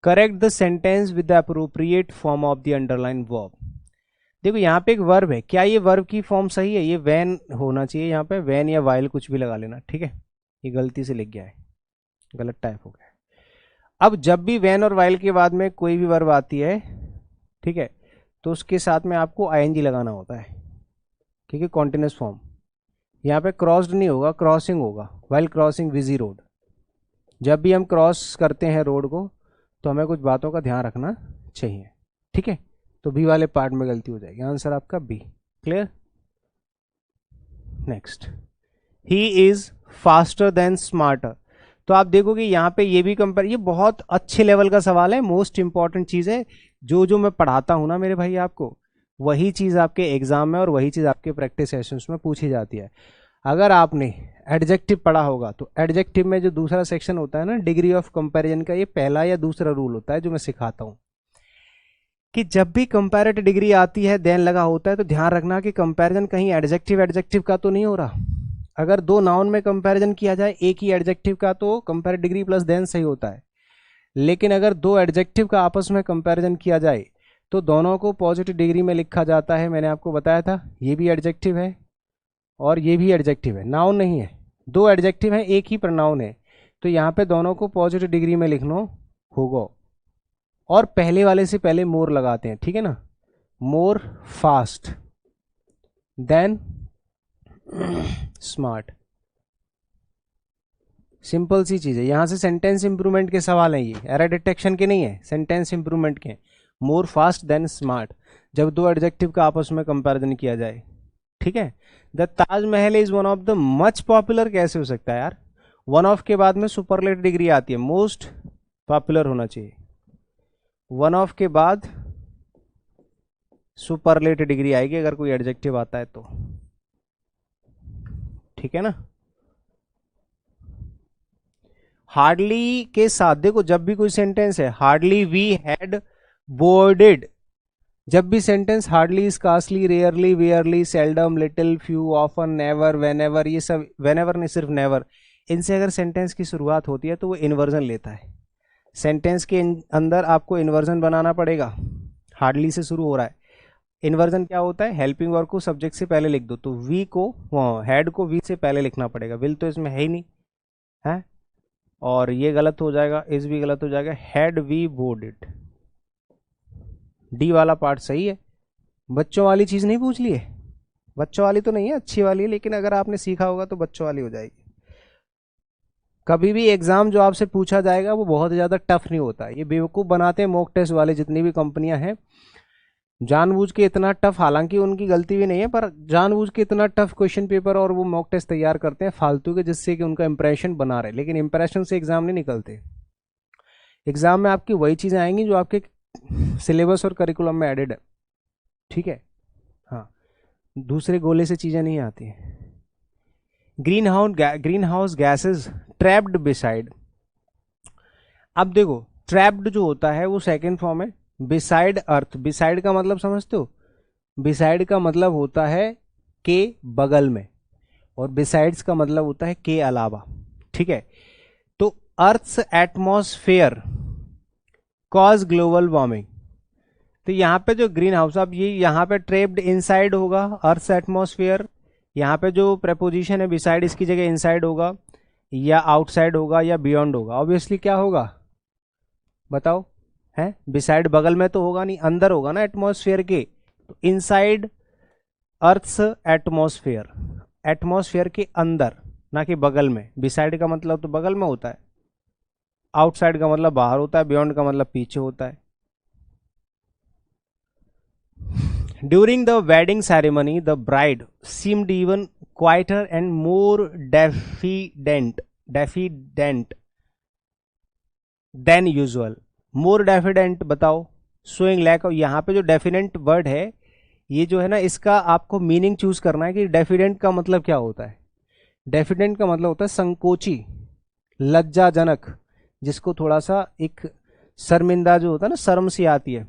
Correct the sentence with the appropriate form of the underline verb. देखो यहाँ पे एक वर्ब है, क्या ये वर्ब की फॉर्म सही है? ये वैन होना चाहिए, यहाँ पे वैन या वाइल कुछ भी लगा लेना, ठीक है। ये गलती से लिख गया है, गलत टाइप हो गया है। अब जब भी वैन और वाइल के बाद में कोई भी वर्ब आती है, ठीक है, तो उसके साथ में आपको आईएनजी लगाना होता है, ठीक है, कॉन्टिन्यूस फॉर्म। यहाँ पे क्रॉस्ड नहीं होगा, क्रॉसिंग होगा, वाइल क्रॉसिंग बिजी रोड। जब भी हम क्रॉस करते हैं रोड को तो हमें कुछ बातों का ध्यान रखना चाहिए, ठीक है। तो बी वाले पार्ट में गलती हो जाएगी, आंसर आपका B. Clear? Next, he is faster than smarter. तो आप देखोगे यहाँ पे ये भी कंपेयर, ये बहुत अच्छे लेवल का सवाल है, मोस्ट इंपॉर्टेंट चीज है। जो मैं पढ़ाता हूँ ना मेरे भाई आपको, वही चीज आपके एग्जाम में और वही चीज आपके प्रैक्टिस सेशंस में पूछी जाती है। अगर आपने एडजेक्टिव पढ़ा होगा तो एडजेक्टिव में जो दूसरा सेक्शन होता है ना, डिग्री ऑफ कंपैरिजन का, ये पहला या दूसरा रूल होता है जो मैं सिखाता हूँ, कि जब भी कंपैरेटिव डिग्री आती है, देन लगा होता है, तो ध्यान रखना कि कंपैरिजन कहीं एडजेक्टिव का तो नहीं हो रहा। अगर दो नाउन में कंपैरिजन किया जाए एक ही एडजेक्टिव का, तो कंपैरेटिव डिग्री प्लस देन सही होता है। लेकिन अगर दो एडजेक्टिव का आपस में कंपैरिजन किया जाए तो दोनों को पॉजिटिव डिग्री में लिखा जाता है। मैंने आपको बताया था, ये भी एडजेक्टिव है और ये भी एडजेक्टिव है, नाउन नहीं है। दो एडजेक्टिव है, एक ही प्रनाउन है, तो यहाँ पे दोनों को पॉजिटिव डिग्री में लिखना होगा। और पहले वाले से पहले मोर लगाते हैं, ठीक है ना, मोर फास्ट देन स्मार्ट। सिंपल सी चीज है। यहां से सेंटेंस इंप्रूवमेंट के सवाल हैं, ये एरर डिटेक्शन के नहीं है, सेंटेंस इंप्रूवमेंट के। मोर फास्ट देन स्मार्ट, जब दो एडजेक्टिव का आपस में कंपैरिजन किया जाए, ठीक है। The Taj Mahal is one of the much popular, कैसे हो सकता है यार? वन ऑफ के बाद में सुपरलेटिव डिग्री आती है, मोस्ट पॉपुलर होना चाहिए। वन ऑफ के बाद सुपरलेटिव डिग्री आएगी अगर कोई एडजेक्टिव आता है तो, ठीक है ना। हार्डली के साथ देखो, जब भी कोई सेंटेंस है, हार्डली वी हैड बोर्डेड, जब भी sentence hardly, scarcely, rarely, barely, seldom, little, few, often, never, whenever, ये सब, वेनेवर नहीं सिर्फ नेवर, इनसे अगर सेंटेंस की शुरुआत होती है तो वो इन्वर्जन लेता है। सेंटेंस के अंदर आपको इन्वर्जन बनाना पड़ेगा। हार्डली से शुरू हो रहा है, इन्वर्जन क्या होता है? हेल्पिंग वर्ब को सब्जेक्ट से पहले लिख दो, तो वी को, हेड को वी से पहले लिखना पड़ेगा। विल तो इसमें है ही नहीं है, और ये गलत हो जाएगा, इस भी गलत हो जाएगा। हैड वी बोर्डेड, डी वाला पार्ट सही है। बच्चों वाली चीज नहीं पूछ ली है, बच्चों वाली तो नहीं है, अच्छी वाली है, लेकिन अगर आपने सीखा होगा तो बच्चों वाली हो जाएगी। कभी भी एग्जाम जो आपसे पूछा जाएगा वो बहुत ज्यादा टफ नहीं होता। ये बेवकूफ बनाते हैं मॉक टेस्ट वाले, जितनी भी कंपनियां हैं, जानबूझ के इतना टफ, हालांकि उनकी गलती भी नहीं है, पर जानबूझ के इतना टफ क्वेश्चन पेपर और वो मॉक टेस्ट तैयार करते हैं फालतू के, जिससे कि उनका इंप्रेशन बना रहे। लेकिन इंप्रेशन से एग्जाम नहीं निकलते। एग्जाम में आपकी वही चीजें आएंगी जो आपके सिलेबस और करिकुलम में एडेड है, ठीक है। हाँ, दूसरे गोले से चीजें नहीं आती हैं। Green house gases trapped beside. अब देखो, ट्रैप्ड जो होता है वो सेकेंड फॉर्म है, बिसाइड अर्थ। बिसाइड का मतलब समझते हो? बिसाइड का मतलब होता है के बगल में, और बिसाइड्स का मतलब होता है के अलावा, ठीक है। तो earth's atmosphere cause global warming, तो यहाँ पे जो ग्रीन हाउस, अब ये यहाँ पे ट्रैप्ड इनसाइड होगा अर्थ्स एटमॉस्फेयर, यहाँ पे जो प्रेपोजिशन है बिसाइड, इसकी जगह इनसाइड होगा या आउटसाइड होगा या बियॉन्ड होगा। ऑब्वियसली क्या होगा बताओ? है बिसाइड, बगल में तो होगा नहीं, अंदर होगा ना एटमॉस्फेयर के, तो इनसाइड अर्थ्स एटमॉस्फेयर, एटमॉस्फेयर के अंदर, ना कि बगल में। बिसाइड का मतलब तो बगल में होता है, आउटसाइड का मतलब बाहर होता है, बियॉन्ड का मतलब पीछे होता during the wedding ceremony the bride seemed even quieter and more diffident than usual. More diffident बताओ, शोइंग लैक ऑफ। यहाँ पे जो डेफिडेंट वर्ड है ये जो है ना, इसका आपको मीनिंग चूज करना है कि डेफिडेंट का मतलब क्या होता है। डेफिडेंट का मतलब होता है संकोची, लज्जाजनक, जिसको थोड़ा सा एक शर्मिंदा जो होता है ना, शर्म सी आती है।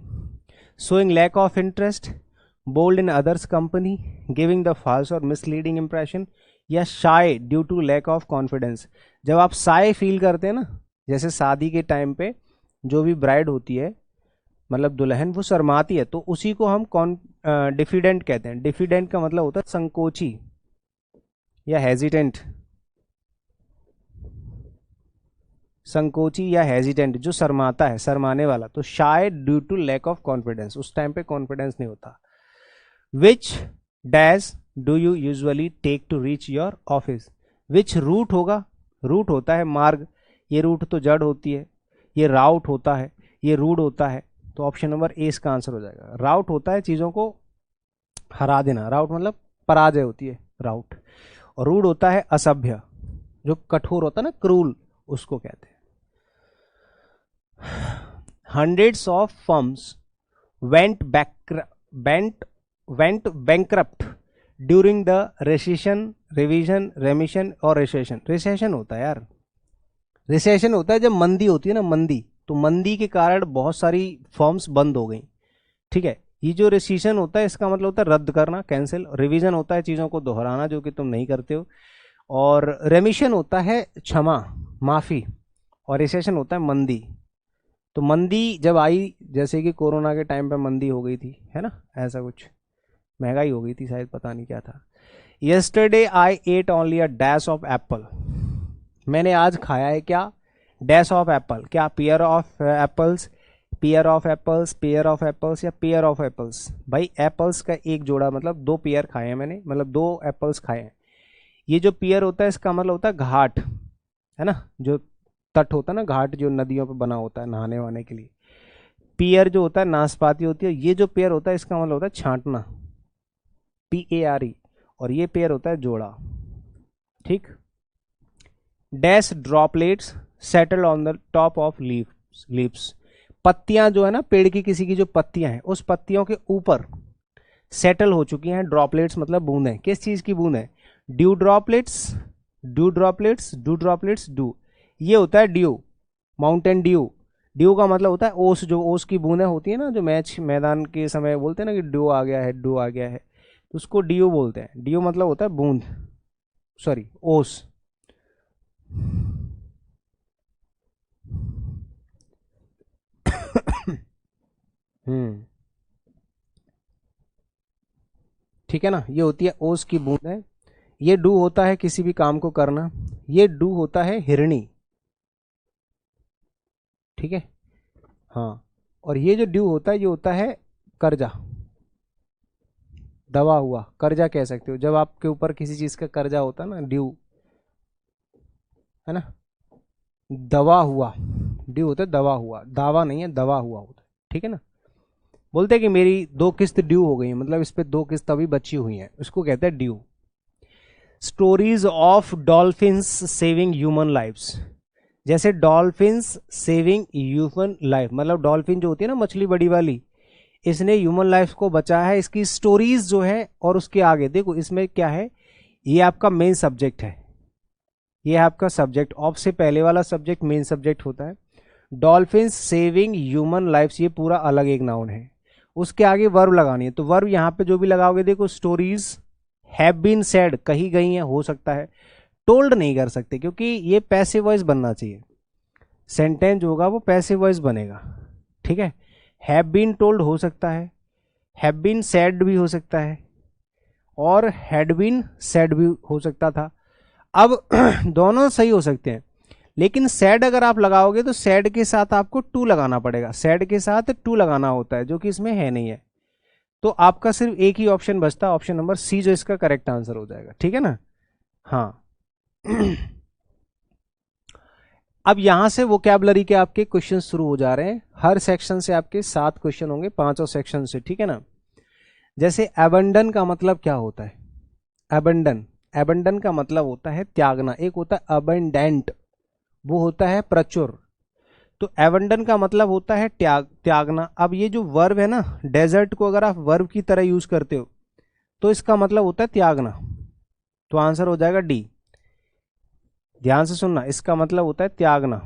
Showing lack of interest, bold in others company, giving the false और मिसलीडिंग इंप्रेशन, या shy due to lack of confidence. जब आप शाय फील करते हैं ना, जैसे शादी के टाइम पे जो भी ब्राइड होती है, मतलब दुल्हन, वो शर्माती है, तो उसी को हम डिफिडेंट कहते हैं। डिफिडेंट का मतलब होता है संकोची या हेजिटेंट। संकोची या हेजिटेंट, जो शर्माता है, शर्माने वाला। तो शायद due to lack of confidence, उस टाइम पे कॉन्फिडेंस नहीं होता। Which dash do you usually take to reach your office. Which route होगा, रूट होता है मार्ग, ये रूट तो जड़ होती है, ये राउट होता है, ये रूट होता है, तो ऑप्शन नंबर ए इसका आंसर हो जाएगा। राउट होता है चीज़ों को हरा देना, राउट मतलब पराजय होती है राउट। और रूड होता है असभ्य, जो कठोर होता है ना, क्रूल, उसको कहते हैं। Hundreds of firms went bankrupt during the recession, revision, रेमिशन और रिसेशन। रिसेशन होता है यार, रिसेशन होता है जब मंदी होती है ना, मंदी, तो मंदी के कारण बहुत सारी फर्म्स बंद हो गई। ठीक है, ये जो रिसेशन होता है इसका मतलब होता है रद्द करना, कैंसिल। रिवीजन होता है चीज़ों को दोहराना जो कि तुम नहीं करते हो। और रेमिशन होता है क्षमा, माफ़ी। और रिसेशन होता है मंदी। तो मंदी जब आई, जैसे कि कोरोना के टाइम पे मंदी हो गई थी, है ना, ऐसा कुछ महंगाई हो गई थी शायद, पता नहीं क्या था। Yesterday I ate only a dash of apple. मैंने आज खाया है क्या, डैश ऑफ एप्पल। क्या pair of apples, pair of apples, pair of apples या पेयर ऑफ एप्पल्स। भाई एप्पल्स का एक जोड़ा मतलब 2 पेयर खाए हैं मैंने, मतलब 2 एप्पल्स खाए हैं। ये जो पेयर होता है इसका मतलब होता है घाट, है ना, जो तट होता है ना, घाट जो नदियों पे बना होता है नहाने वहाने के लिए। पेयर जो होता है नाशपाती होती है। ये जो पेयर होता है इसका मतलब होता है छांटना, PARE। और ये पेयर होता है जोड़ा। ठीक। Dash droplets settle on the top of leaves. पत्तियां जो है ना, पेड़ की किसी की जो पत्तियां हैं, उस पत्तियों के ऊपर सेटल हो चुकी हैं। ड्रॉपलेट्स मतलब बूंदें। किस चीज की बूंदें? Due droplets, due droplets, due droplets, due. ये होता है ड्यू, माउंटेन ड्यू। ड्यू का मतलब होता है ओस, जो ओस की बूंदें होती है ना, जो मैच मैदान के समय बोलते हैं ना कि ड्यू आ गया है, ड्यू आ गया है, तो उसको ड्यू बोलते हैं। ड्यू मतलब होता है बूंद, सॉरी ओस। ठीक है ना, ये होती है ओस की बूंद है। ये डू होता है किसी भी काम को करना। ये डू होता है हिरणी। ठीक है, हाँ। और ये जो ड्यू होता है ये होता है कर्जा, दबा हुआ कर्जा कह सकते हो। जब आपके ऊपर किसी चीज का कर्जा होता है ना, ड्यू, है ना, दबा हुआ। ड्यू होता है दबा हुआ, दावा नहीं है, दबा हुआ होता है। ठीक है ना, बोलते हैं कि मेरी 2 किस्त ड्यू हो गई है, मतलब इस पे 2 किस्त अभी बची हुई हैं, उसको कहते हैं due. Stories of dolphins saving human lives. जैसे डॉल्फिन्स सेविंग ह्यूमन लाइफ, मतलब डॉल्फिन जो होती है ना, मछली बड़ी वाली, इसने ह्यूमन लाइफ को बचाया है। इसकी स्टोरीज जो है, और उसके आगे देखो इसमें क्या है, ये आपका मेन सब्जेक्ट है, ये आपका सब्जेक्ट। ऑफ से पहले वाला सब्जेक्ट मेन सब्जेक्ट होता है। डॉल्फिन्स सेविंग ह्यूमन लाइफ्स, ये पूरा अलग एक नाउन है। उसके आगे वर्ब लगानी है, तो वर्ब यहाँ पे जो भी लगाओगे, देखो स्टोरीज हैव बीन सेड, कही गई हैं, हो सकता है। टोल्ड नहीं कर सकते क्योंकि ये पैसिव वॉइस बनना चाहिए। सेंटेंस जो होगा वो पैसिव वॉइस बनेगा। ठीक है, हैव बीन टोल्ड हो सकता है, हैव बीन सेड भी हो सकता है, और हैड बीन सेड भी हो सकता था। अब दोनों सही हो सकते हैं, लेकिन सैड अगर आप लगाओगे तो सैड के साथ आपको टू लगाना पड़ेगा। सैड के साथ टू लगाना होता है, जो कि इसमें है नहीं है। तो आपका सिर्फ एक ही ऑप्शन बचता है, ऑप्शन नंबर सी, जो इसका करेक्ट आंसर हो जाएगा। ठीक है ना, हाँ। अब यहां से वोकैबुलरी के आपके क्वेश्चन शुरू हो जा रहे हैं। हर सेक्शन से आपके 7 क्वेश्चन होंगे, 5 सेक्शन से। ठीक है ना, जैसे एबंडन का मतलब क्या होता है? एबंडन, एबंडन का मतलब होता है त्यागना। एक होता है अबंडेंट, वो होता है प्रचुर। तो एबंडन का मतलब होता है त्यागना। अब ये जो वर्ब है ना, डेजर्ट को अगर आप वर्ब की तरह यूज करते हो तो इसका मतलब होता है त्यागना। तो आंसर हो जाएगा डी। ध्यान से सुनना, इसका मतलब होता है त्यागना।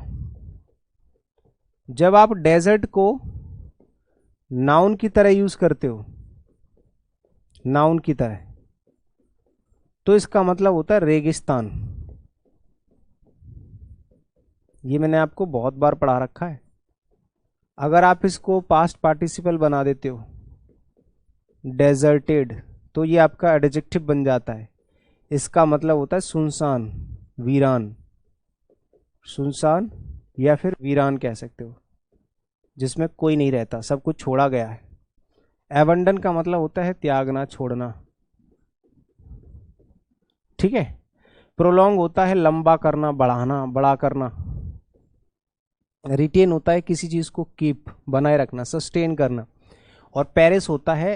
जब आप डेजर्ट को नाउन की तरह यूज करते हो, नाउन की तरह, तो इसका मतलब होता है रेगिस्तान। ये मैंने आपको बहुत बार पढ़ा रखा है। अगर आप इसको पास्ट पार्टिसिपल बना देते हो, डेजर्टेड, तो ये आपका एडजेक्टिव बन जाता है। इसका मतलब होता है सुनसान, वीरान। सुनसान या फिर वीरान कह सकते हो, जिसमें कोई नहीं रहता, सब कुछ छोड़ा गया है। एबंडन का मतलब होता है त्यागना, छोड़ना। ठीक है। प्रोलॉन्ग होता है लंबा करना, बढ़ाना, बड़ा करना। रिटेन होता है किसी चीज को कीप, बनाए रखना, सस्टेन करना। और पेरिस होता है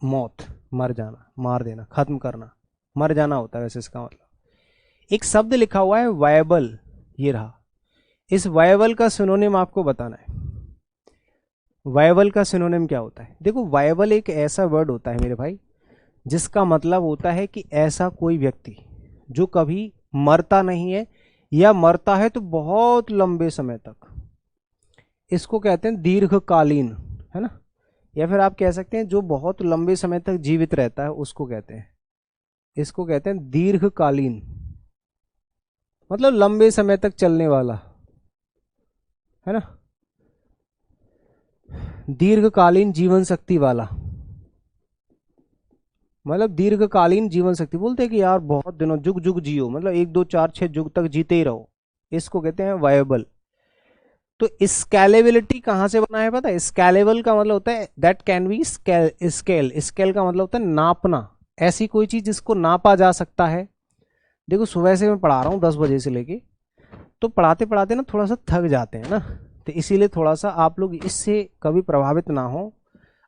मौत, मर जाना, मार देना, खत्म करना, मर जाना होता है वैसे इसका मतलब। एक शब्द लिखा हुआ है वायबल, ये रहा। इस वायबल का सिनोनिम आपको बताना है। वायबल का सिनोनिम क्या होता है? देखो, वायबल एक ऐसा वर्ड होता है मेरे भाई, जिसका मतलब होता है कि ऐसा कोई व्यक्ति जो कभी मरता नहीं है, या मरता है तो बहुत लंबे समय तक। इसको कहते हैं दीर्घकालीन, है ना। या फिर आप कह सकते हैं जो बहुत लंबे समय तक जीवित रहता है, उसको कहते हैं, इसको कहते हैं दीर्घकालीन। मतलब लंबे समय तक चलने वाला, है ना, दीर्घकालीन जीवन शक्ति वाला। मतलब दीर्घकालीन जीवन शक्ति, बोलते हैं कि यार बहुत दिनों, जुग जुग जियो, मतलब 1 2 4 6 जुग तक जीते ही रहो। इसको कहते हैं वायबल। तो स्केलेबिलिटी कहां से बना है पता है? स्केलेबल का मतलब होता है that can be scale. Scale का मतलब होता है नापना, ऐसी कोई चीज जिसको नापा जा सकता है। देखो, सुबह से मैं पढ़ा रहा हूँ 10 बजे से लेके, तो पढ़ाते पढ़ाते ना थोड़ा सा थक जाते हैं ना, तो इसीलिए थोड़ा सा आप लोग इससे कभी प्रभावित ना हो।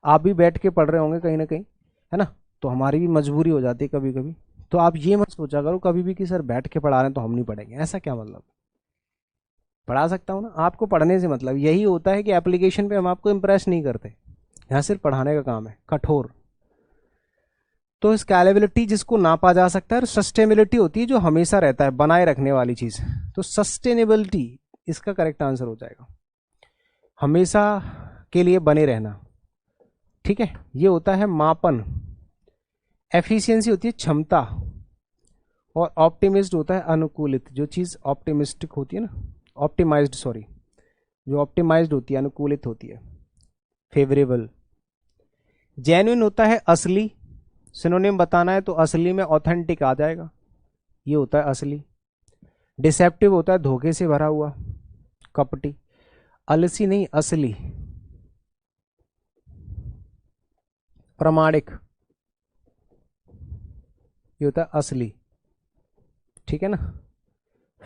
आप भी बैठ के पढ़ रहे होंगे कहीं ना कहीं, है ना, तो हमारी भी मजबूरी हो जाती है कभी कभी। तो आप ये मत सोचा करो कभी भी कि सर बैठ के पढ़ा रहे हैं तो हम नहीं पढ़ेंगे, ऐसा क्या मतलब? पढ़ा सकता हूँ ना। आपको पढ़ने से मतलब यही होता है कि एप्लीकेशन पे हम आपको इम्प्रेस नहीं करते, यहाँ सिर्फ पढ़ाने का काम है, कठोर। तो स्केलेबिलिटी जिसको नापा जा सकता है, और सस्टेनेबिलिटी होती है जो हमेशा रहता है, बनाए रखने वाली चीज। तो सस्टेनेबिलिटी इसका करेक्ट आंसर हो जाएगा, हमेशा के लिए बने रहना। ठीक है, ये होता है मापन। एफिशिएंसी होती है क्षमता, और ऑप्टिमिस्ट होता है अनुकूलित। जो चीज ऑप्टिमिस्टिक होती है ना, ऑप्टिमाइज्ड, सॉरी, जो ऑप्टिमाइज्ड होती है, अनुकूलित होती है, फेवरेबल। जेन्युइन होता है असली। सिनोनिम बताना है तो असली में ऑथेंटिक आ जाएगा, ये होता है असली। डिसेप्टिव होता है धोखे से भरा हुआ, कपटी। अलसी नहीं, असली। प्रमाणिक, ये होता है असली। ठीक है ना।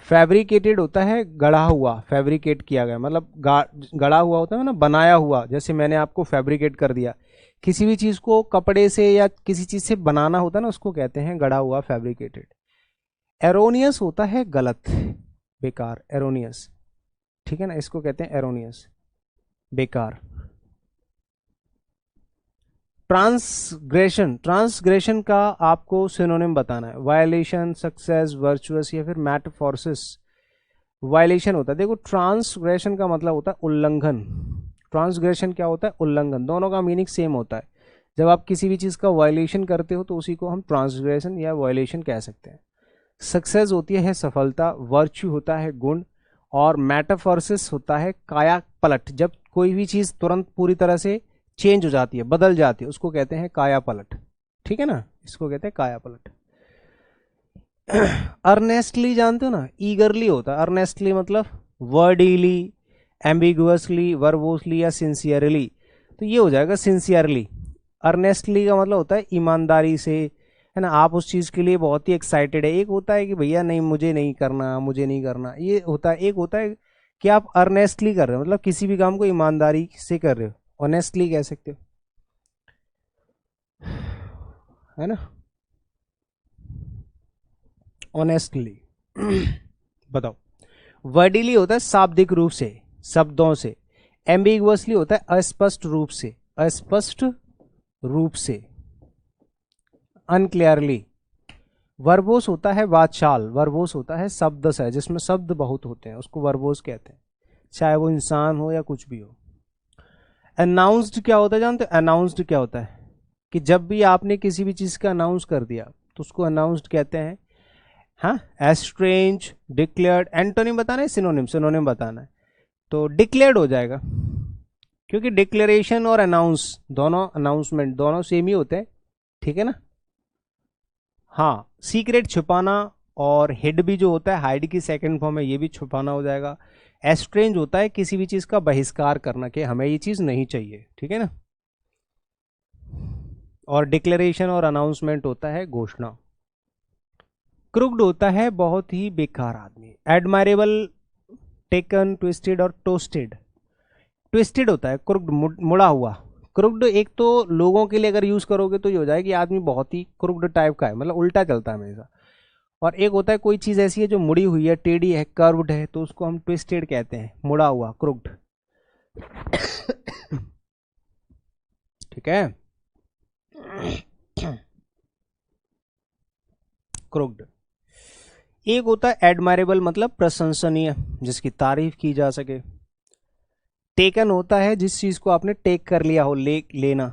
फैब्रिकेटेड होता है गढ़ा हुआ, फैब्रिकेट किया गया, मतलब गढ़ा हुआ होता है ना, बनाया हुआ। जैसे मैंने आपको फैब्रिकेट कर दिया, किसी भी चीज को कपड़े से या किसी चीज से बनाना होता है ना, उसको कहते हैं गढ़ा हुआ, फैब्रिकेटेड। एरोनियस होता है गलत, बेकार, एरोनियस। ठीक है ना, इसको कहते हैं एरोनियस, बेकार। ट्रांसग्रेशन, ट्रांसग्रेशन का आपको सिनोनिम बताना है। वायलेशन, सक्सेस, वर्चुअस, या फिर मेटाफोर्सिस। वायलेशन होता है, देखो ट्रांसग्रेशन का मतलब होता है उल्लंघन, ट्रांसग्रेशन क्या होता है? उल्लंघन। दोनों का मीनिंग सेम होता है। जब आप किसी भी चीज का वायलेशन करते हो तो उसी को हम ट्रांसग्रेशन या वायलेशन कह सकते हैं। सक्सेस होती है सफलता, वर्च्यू होता है गुण, और मेटाफोर्सिस होता है काया पलट। जब कोई भी चीज तुरंत पूरी तरह से चेंज हो जाती है, बदल जाती है, उसको कहते हैं काया पलट। ठीक है ना, इसको कहते हैं काया पलट। अर्नेस्टली जानते हो ना, ईगरली होता है। अर्नेस्टली मतलब वर्डीली, एम्बिगुअसली, वर्बोसली, या सिंसियरली। तो ये हो जाएगा सिंसियरली। अर्नेस्टली का मतलब होता है ईमानदारी से, है ना, आप उस चीज के लिए बहुत ही एक्साइटेड है। एक होता है कि भैया नहीं, मुझे नहीं करना, मुझे नहीं करना, ये होता है। एक होता है कि आप अर्नेस्टली कर रहे हो, मतलब किसी भी काम को ईमानदारी से कर रहे हो, ऑनेस्टली कह सकते हो। है ना, ऑनेस्टली। बताओ, वर्डिली होता है शाब्दिक रूप से, शब्दों से। एम्बिगुअसली होता है अस्पष्ट रूप से, अस्पष्ट रूप से, अनक्लियरली। वर्बोस होता है वाचाल, वर्बोस होता है शब्द से, जिसमें शब्द बहुत होते हैं, उसको वर्बोस कहते हैं, चाहे वो इंसान हो या कुछ भी हो। अनाउंस्ड क्या होता है जानते हो? अनाउंस्ड क्या होता है कि जब भी आपने किसी भी चीज का अनाउंस कर दिया तो उसको अनाउंस्ड कहते हैं। हाँ, एस्ट्रेंज, डिक्लेयर्ड, एंटोनिम बताना है, सिनोनिम, सिनोनिम बताना है, तो डिक्लेयर्ड हो जाएगा, क्योंकि डिक्लेरेशन और अनाउंस दोनों, अनाउंसमेंट दोनों सेम ही होते हैं, ठीक है ना। हाँ, सीक्रेट छुपाना, और हिड भी जो होता है, हाइड की सेकंड फॉर्म है, ये भी छुपाना हो जाएगा। एस्ट्रेंज होता है किसी भी चीज का बहिष्कार करना, कि हमें ये चीज नहीं चाहिए, ठीक है ना। और डिक्लेरेशन और अनाउंसमेंट होता है घोषणा। क्रुक्ड होता है बहुत ही बेकार आदमी। एडमायरेबल, टेकन, ट्विस्टेड और टोस्टेड। ट्विस्टेड होता है क्रुक्ड, मुड़ा हुआ। क्रुक्ड एक तो लोगों के लिए अगर यूज करोगे तो ये हो जाएगा कि आदमी बहुत ही क्रुक्ड टाइप का है, मतलब उल्टा चलता है हमेशा। और एक होता है कोई चीज ऐसी है जो मुड़ी हुई है, टेढ़ी है, कर्व्ड है, तो उसको हम ट्विस्टेड कहते हैं, मुड़ा हुआ, क्रुक्ड। ठीक है, क्रुक्ड। एक होता है एडमायरेबल, मतलब प्रशंसनीय, जिसकी तारीफ की जा सके। टेकन होता है जिस चीज को आपने टेक कर लिया हो, लेना।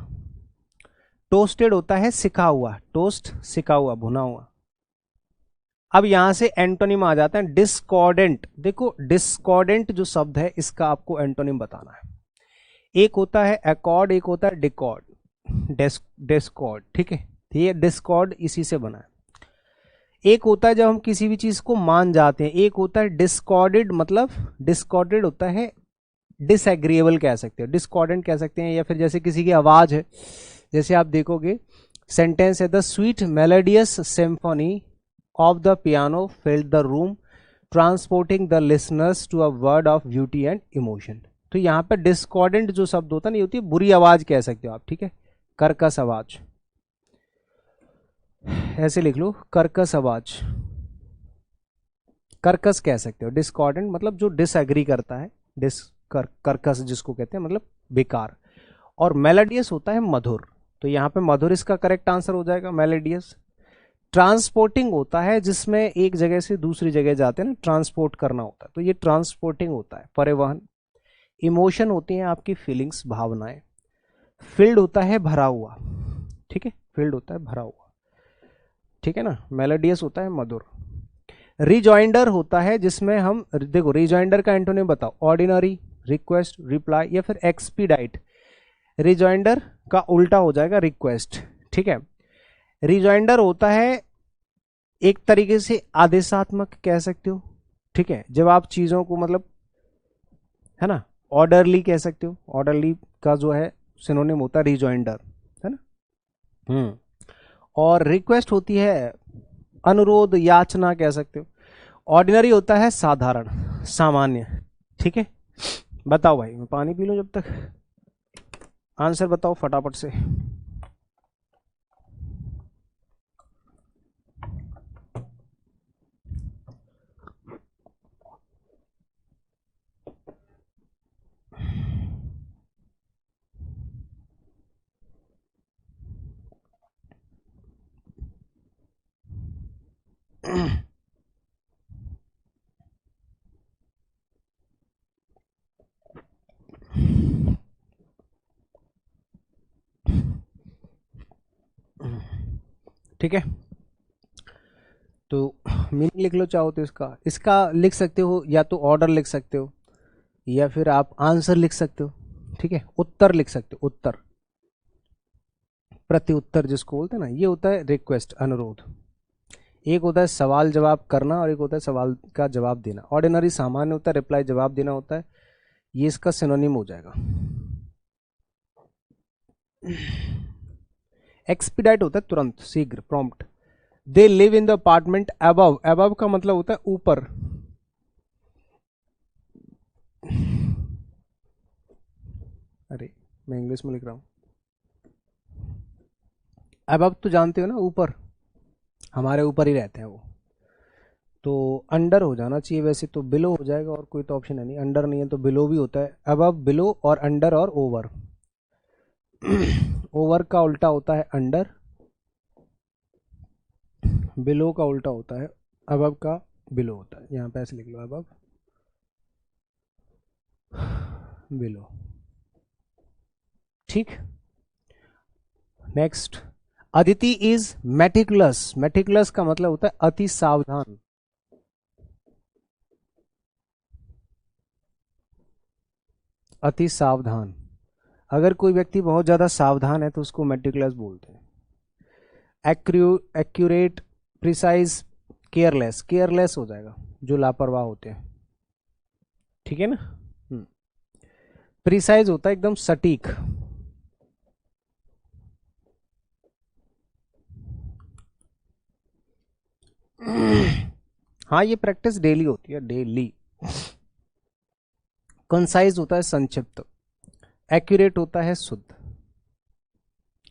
टोस्टेड होता है सिका हुआ, टोस्ट सिका हुआ, भुना हुआ। अब यहां से एंटोनिम आ जाता है, डिस्कॉर्डेंट। देखो, डिस्कॉर्डेंट जो शब्द है इसका आपको एंटोनिम बताना है। एक होता है एकॉर्ड, एक होता है डिकॉर्ड, डिस्कॉर्ड, ठीक है, ये डिस्कॉर्ड इसी से बना है। एक होता है जब हम किसी भी चीज को मान जाते हैं, एक होता है डिस्कॉर्डेड, मतलब डिस्कॉर्डेड होता है डिसएग्रीएबल कह सकते हो, डिस्कॉर्डेंट कह सकते हैं, या फिर जैसे किसी की आवाज है, जैसे आप देखोगे सेंटेंस है, the sweet melodious symphony of the piano filled the room transporting the listeners to a world of beauty and emotion. तो यहाँ पे डिस्कॉर्डेंट जो शब्द होता है ना, ये होती है बुरी आवाज कह सकते हो आप, ठीक है, कर्कश आवाज, ऐसे लिख लो, कर्कश आवाज, कर्कश कह सकते हो। डिस्कॉर्डेंट मतलब जो डिसएग्री करता है, कर्कश जिसको कहते हैं, मतलब बेकार। और मेलोडियस होता है मधुर, तो यहाँ पे मधुर इसका करेक्ट आंसर हो जाएगा, मेलोडियस। ट्रांसपोर्टिंग होता है जिसमें एक जगह से दूसरी जगह जाते हैं ना, ट्रांसपोर्ट करना होता है, तो ये ट्रांसपोर्टिंग होता है, परिवहन। इमोशन होती हैं आपकी फीलिंग्स, भावनाएं। फील्ड होता है भरा हुआ, ठीक है, फील्ड होता है भरा हुआ, ठीक है ना। मेलोडियस होता है मधुर। रिजॉइंडर होता है जिसमें हम, देखो रिजॉइंडर का एंटोनिम बताओ, ऑर्डिनरी, रिक्वेस्ट, रिप्लाई या फिर एक्सपीडाइट। रिजॉइंडर का उल्टा हो जाएगा रिक्वेस्ट, ठीक है। रिजॉइंडर होता है एक तरीके से आदेशात्मक कह सकते हो, ठीक है, जब आप चीजों को, मतलब, है ना, ऑर्डरली कह सकते हो, ऑर्डरली का जो है सिनोनिम होता है रिजॉइंडर, है ना। और रिक्वेस्ट होती है अनुरोध, याचना कह सकते हो। ऑर्डिनरी होता है साधारण, सामान्य, ठीक है। बताओ भाई, मैं पानी पी लूं जब तक, आंसर बताओ फटाफट से। ठीक है, तो मीनिंग लिख लो चाहो तो इसका इसका लिख सकते हो, या तो ऑर्डर लिख सकते हो, या फिर आप आंसर लिख सकते हो, ठीक है, उत्तर लिख सकते हो, उत्तर, प्रति उत्तर जिसको बोलते हैं ना, ये होता है रिक्वेस्ट, अनुरोध। एक होता है सवाल जवाब करना, और एक होता है सवाल का जवाब देना। ऑर्डिनरी सामान्य होता है, रिप्लाई जवाब देना होता है, ये इसका सिनोनिम हो जाएगा। एक्सपीडाइट होता है तुरंत, शीघ्र, prompt. They live in the apartment above, above का मतलब होता है ऊपर। अरे, मैं इंग्लिश में लिख रहा हूं। अब तो जानते हो ना, ऊपर, हमारे ऊपर ही रहते हैं वो, तो अंडर हो जाना चाहिए, वैसे तो बिलो हो जाएगा, और कोई तो ऑप्शन है नहीं, अंडर नहीं है तो बिलो भी होता है। अब बिलो और अंडर और ओवर। ओवर का उल्टा होता है अंडर, बिलो का उल्टा होता है अब का बिलो होता है, यहाँ पे ऐसे लिख लो, अब बिलो। ठीक, next, Aditi is meticulous. Meticulous का मतलब होता है अति सावधान। अति सावधान, अगर कोई व्यक्ति बहुत ज्यादा सावधान है तो उसको मेटिकुलस बोलते हैं। Accurate, precise, careless. केयरलेस हो जाएगा जो लापरवाह होते हैं, ठीक है ना। प्रिसाइज होता है एकदम सटीक। हाँ, ये प्रैक्टिस डेली होती है, डेली। कंसाइज होता है संक्षिप्त। एक्यूरेट होता है शुद्ध।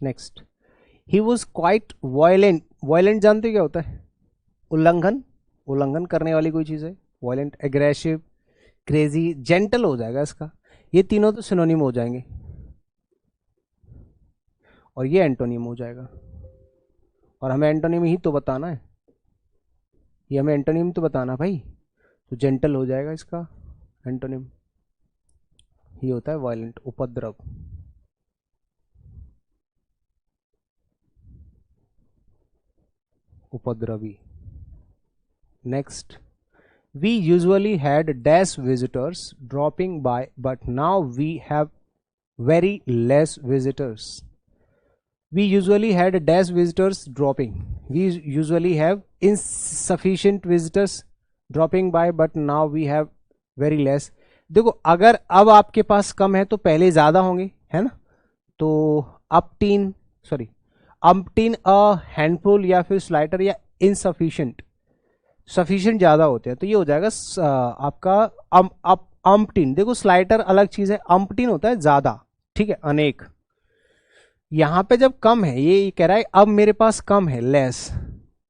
Next, he was quite violent. Violent जानते क्या होता है? उल्लंघन, उल्लंघन करने वाली कोई चीज है, वायलेंट। एग्रेसिव, क्रेजी, जेंटल हो जाएगा इसका। ये तीनों तो सिनोनिम हो जाएंगे, और ये एंटोनिम हो जाएगा, और हमें एंटोनिम ही तो बताना है, ये हमें एंटोनिम तो बताना भाई। तो जेंटल हो जाएगा इसका एंटोनिम, ये होता है वायलेंट, उपद्रव। उपद्रवी। Next, we usually had dash visitors dropping by, but now we have very less visitors. We usually had dash visitors dropping. We usually have insufficient visitors dropping by, but now we have very less. देखो, अगर अब आपके पास कम है तो पहले ज्यादा होंगे, है ना। तो अपटीन, सॉरी, अम्पटीन, अ हैंडफुल, या फिर स्लाइटर, या इनसफिशिएंट। सफिशिएंट ज्यादा होते हैं तो ये हो जाएगा आपका अम्पटीन। देखो, स्लाइटर अलग चीज है, अम्पटीन होता है ज्यादा, ठीक है, अनेक। यहां पे जब कम है, ये कह रहा है अब मेरे पास कम है, लेस,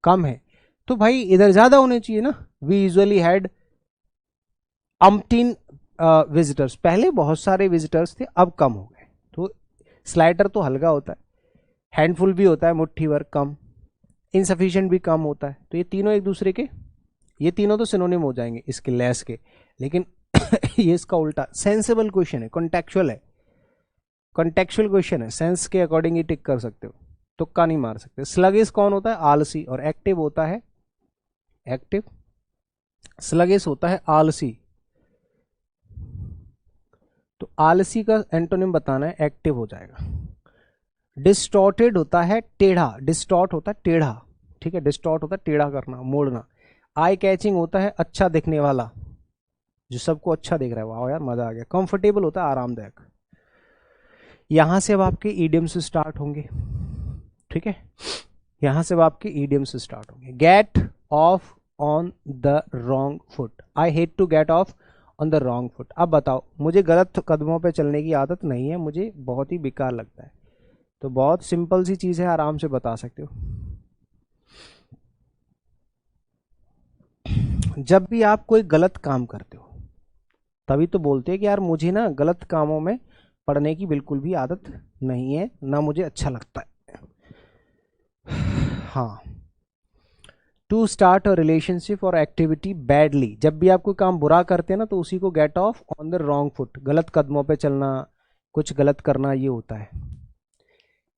कम है, तो भाई इधर ज्यादा होने चाहिए ना। वी यूजुअली हैड अम्पटीन विजिटर्स, पहले बहुत सारे विजिटर्स थे, अब कम हो गए। तो स्लाइटर तो हल्का होता है, हैंडफुल भी होता है मुट्ठी भर, कम। इनसफिशिएंट भी कम होता है। तो ये तीनों एक दूसरे के, ये तीनों तो सिनोनिम हो जाएंगे इसके, लेस के। लेकिन ये इसका उल्टा। सेंसेबल क्वेश्चन है, कॉन्टेक्चुअल है, कॉन्टेक्चुअल क्वेश्चन है, सेंस के अकॉर्डिंग ही टिक कर सकते हो, तुक्का नहीं मार सकते। स्लगिश कौन होता है? आलसी। और एक्टिव होता है, एक्टिव, स्लगिश होता है आलसी। तो आलसी का एंटोनिम बताना है, एक्टिव हो जाएगा। डिस्टॉर्टेड होता है टेढ़ा, डिस्टॉर्ट होता है टेढ़ा, ठीक है, डिस्टॉर्ट होता है टेढ़ा करना, मोड़ना। आई कैचिंग होता है अच्छा दिखने वाला, जो सबको अच्छा दिख रहा है, वाह यार मजा आ गया। कंफर्टेबल होता है आरामदायक। यहां से अब आपके ईडियम से स्टार्ट होंगे, ठीक है, यहां से अब आपके ईडियम से स्टार्ट होंगे। Get off on the wrong foot. I hate to get off on the wrong foot. अब बताओ, मुझे गलत कदमों पे चलने की आदत नहीं है, मुझे बहुत ही बेकार लगता है। तो बहुत सिंपल सी चीज है, आराम से बता सकते हो। जब भी आप कोई गलत काम करते हो तभी तो बोलते हैं कि यार मुझे ना गलत कामों में पढ़ने की बिल्कुल भी आदत नहीं है, ना मुझे अच्छा लगता है। हाँ, टू स्टार्ट अ रिलेशनशिप और एक्टिविटी बैडली। जब भी आप कोई काम बुरा करते हैं ना तो उसी को get off on the wrong foot, गलत कदमों पे चलना, कुछ गलत करना, ये होता है।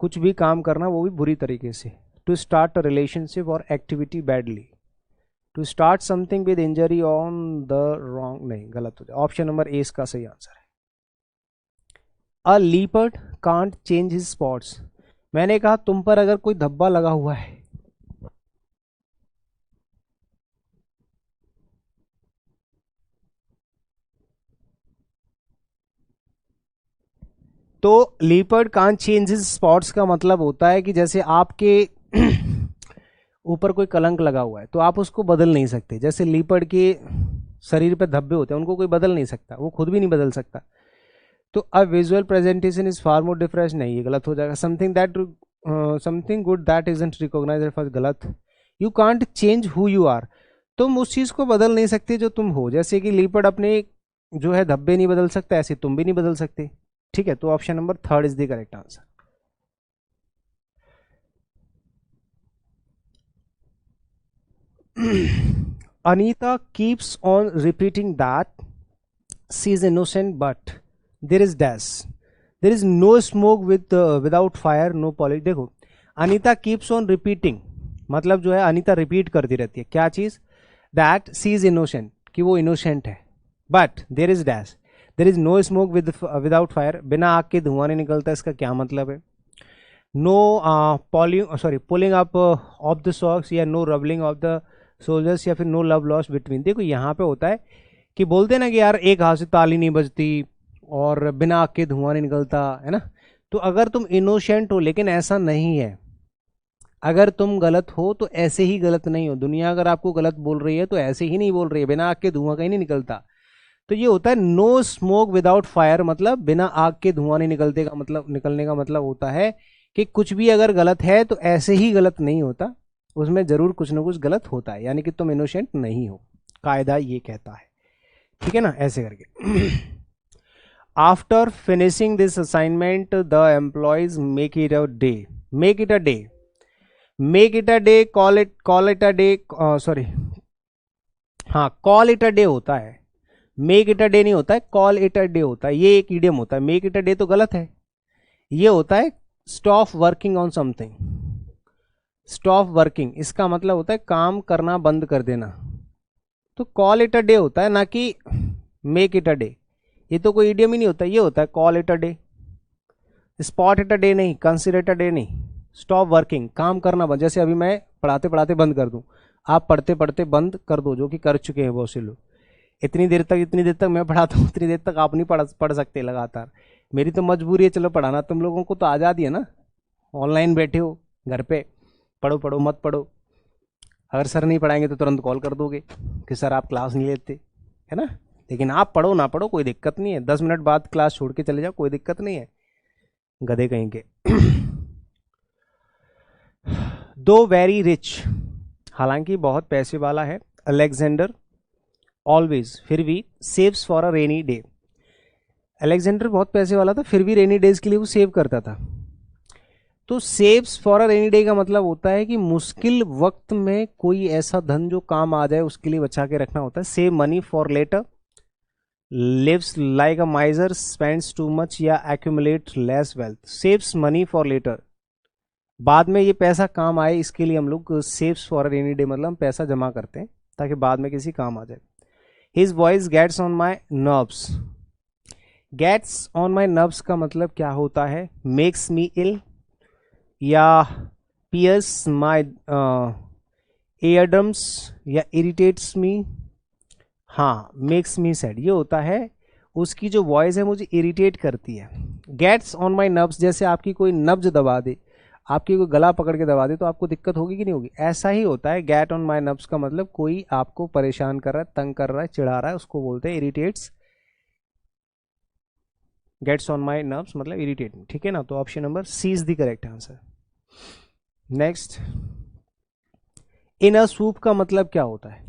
कुछ भी काम करना वो भी बुरी तरीके से। टू स्टार्ट अ रिलेशनशिप और activity badly. To start something with injury on the wrong, नहीं, गलत हो जाए। ऑप्शन नंबर ए इसका सही आंसर है। अ leopard can't change his spots. मैंने कहा तुम पर अगर कोई धब्बा लगा हुआ है, तो leopard can't change his spots का मतलब होता है कि जैसे आपके ऊपर कोई कलंक लगा हुआ है तो आप उसको बदल नहीं सकते। जैसे लीपर्ड के शरीर पे धब्बे होते हैं, उनको कोई बदल नहीं सकता, वो खुद भी नहीं बदल सकता। तो a visual presentation is far more difference, नहीं, ये गलत हो जाएगा। Something that something good that isn't recognised for गलत. You can't change who you are. तुम उस चीज को बदल नहीं सकते जो तुम हो. जैसे कि लीपर्ड अपने जो है धब्बे नहीं बदल सकता, ऐसे तुम भी नहीं बदल सकते. ठीक है, तो option number 3 is the correct answer. Anita keeps on repeating that she is innocent, but there is dash. There is no smoke without fire, no polish. देखो, अनीता कीप्स ऑन रिपीटिंग मतलब जो है अनीता रिपीट करती रहती है क्या चीज, दैट सी इज इनोसेंट, कि वो इनोसेंट है. But there is dash, there is no smoke without fire, बिना आग के धुआं नहीं निकलता. इसका क्या मतलब है? No pulling up of the socks या no rubbling of the soldiers या फिर नो लव लॉस बिटवीन. देखो यहाँ पे होता है कि बोलते ना कि यार एक हाथ से ताली नहीं बजती और बिना आग के धुआं नहीं निकलता, है ना. तो अगर तुम इनोसेंट हो, लेकिन ऐसा नहीं है. अगर तुम गलत हो तो ऐसे ही गलत नहीं हो. दुनिया अगर आपको गलत बोल रही है तो ऐसे ही नहीं बोल रही है, बिना आग के धुआं कहीं नहीं निकलता. तो ये होता है नो स्मोक विदाउट फायर, मतलब बिना आग के धुआं नहीं निकलते का मतलब, निकलने का मतलब होता है कि कुछ भी अगर गलत है तो ऐसे ही गलत नहीं होता, उसमें जरूर कुछ ना कुछ गलत होता है, यानी कि तुम इनोसेंट नहीं हो. कायदा ये कहता है. ठीक है ना, ऐसे करके. After finishing this assignment the employees make it a day. Make it a day, make it a day, call it a day, sorry हाँ कॉल इट अ डे होता है. मेक इट अ डे नहीं होता है, call it a day होता है. ये एक इडियम होता है. मेक इट अ डे तो गलत है. ये होता है stop working on something. Stop working इसका मतलब होता है काम करना बंद कर देना. तो कॉल इट अ डे होता है, ना कि मेक इट अ डे. ये तो कोई इडियम ही नहीं होता. ये होता है call it a day. Spot it a day नहीं, कंसीडर इट अ डे नहीं. स्टॉप वर्किंग, काम करना बंद. जैसे अभी मैं पढ़ाते पढ़ाते बंद कर दूं, आप पढ़ते पढ़ते बंद कर दो, जो कि कर चुके हैं बहुत से लोग. इतनी देर तक मैं पढ़ाता हूँ, उतनी देर तक आप नहीं पढ़ सकते लगातार. मेरी तो मजबूरी है चलो पढ़ाना. तुम लोगों को तो आज़ादी है ना, ऑनलाइन बैठे हो घर पे, पढ़ो पढ़ो मत पढ़ो. अगर सर नहीं पढ़ाएंगे तो तुरंत कॉल कर दोगे कि सर आप क्लास नहीं लेते, है ना. लेकिन आप पढ़ो ना पढ़ो कोई दिक्कत नहीं है. 10 मिनट बाद क्लास छोड़ के चले जाओ, कोई दिक्कत नहीं है. गधे कहीं के. दो वेरी रिच, हालांकि बहुत पैसे वाला है, अलेक्जेंडर ऑलवेज, फिर भी saves for a rainy day. Alexander बहुत पैसे वाला था, फिर भी रेनी डेज के लिए वो सेव करता था. तो saves for a rainy day का मतलब होता है कि मुश्किल वक्त में कोई ऐसा धन जो काम आ जाए उसके लिए बचा के रखना होता है. Save money for later, lives like a miser, spends too much या accumulate less wealth. Saves money for later, बाद में ये पैसा काम आए, इसके लिए हम लोग saves for a rainy day मतलब हम पैसा जमा करते हैं ताकि बाद में किसी काम आ जाए. His voice gets on my nerves. Gets on my nerves का मतलब क्या होता है? मेक्स मी इल या पियर्स माई एयरड्रम्स या इरिटेट्स मी. हाँ, मेक्स मी सैड ये होता है उसकी जो वॉइस है मुझे इरिटेट करती है. गेट्स ऑन माई नर्व्स, जैसे आपकी कोई नब्ज दबा दे, आपकी कोई गला पकड़ के दबा दे तो आपको दिक्कत होगी कि नहीं होगी. ऐसा ही होता है गेट ऑन माई नर्व्स का मतलब कोई आपको परेशान कर रहा है, तंग कर रहा है, चिढ़ा रहा है, उसको बोलते हैं irritates. Gets on my nerves मतलब इरिटेट. ठीक है ना, तो option number C is the correct answer. Next, in a soup का मतलब क्या होता है?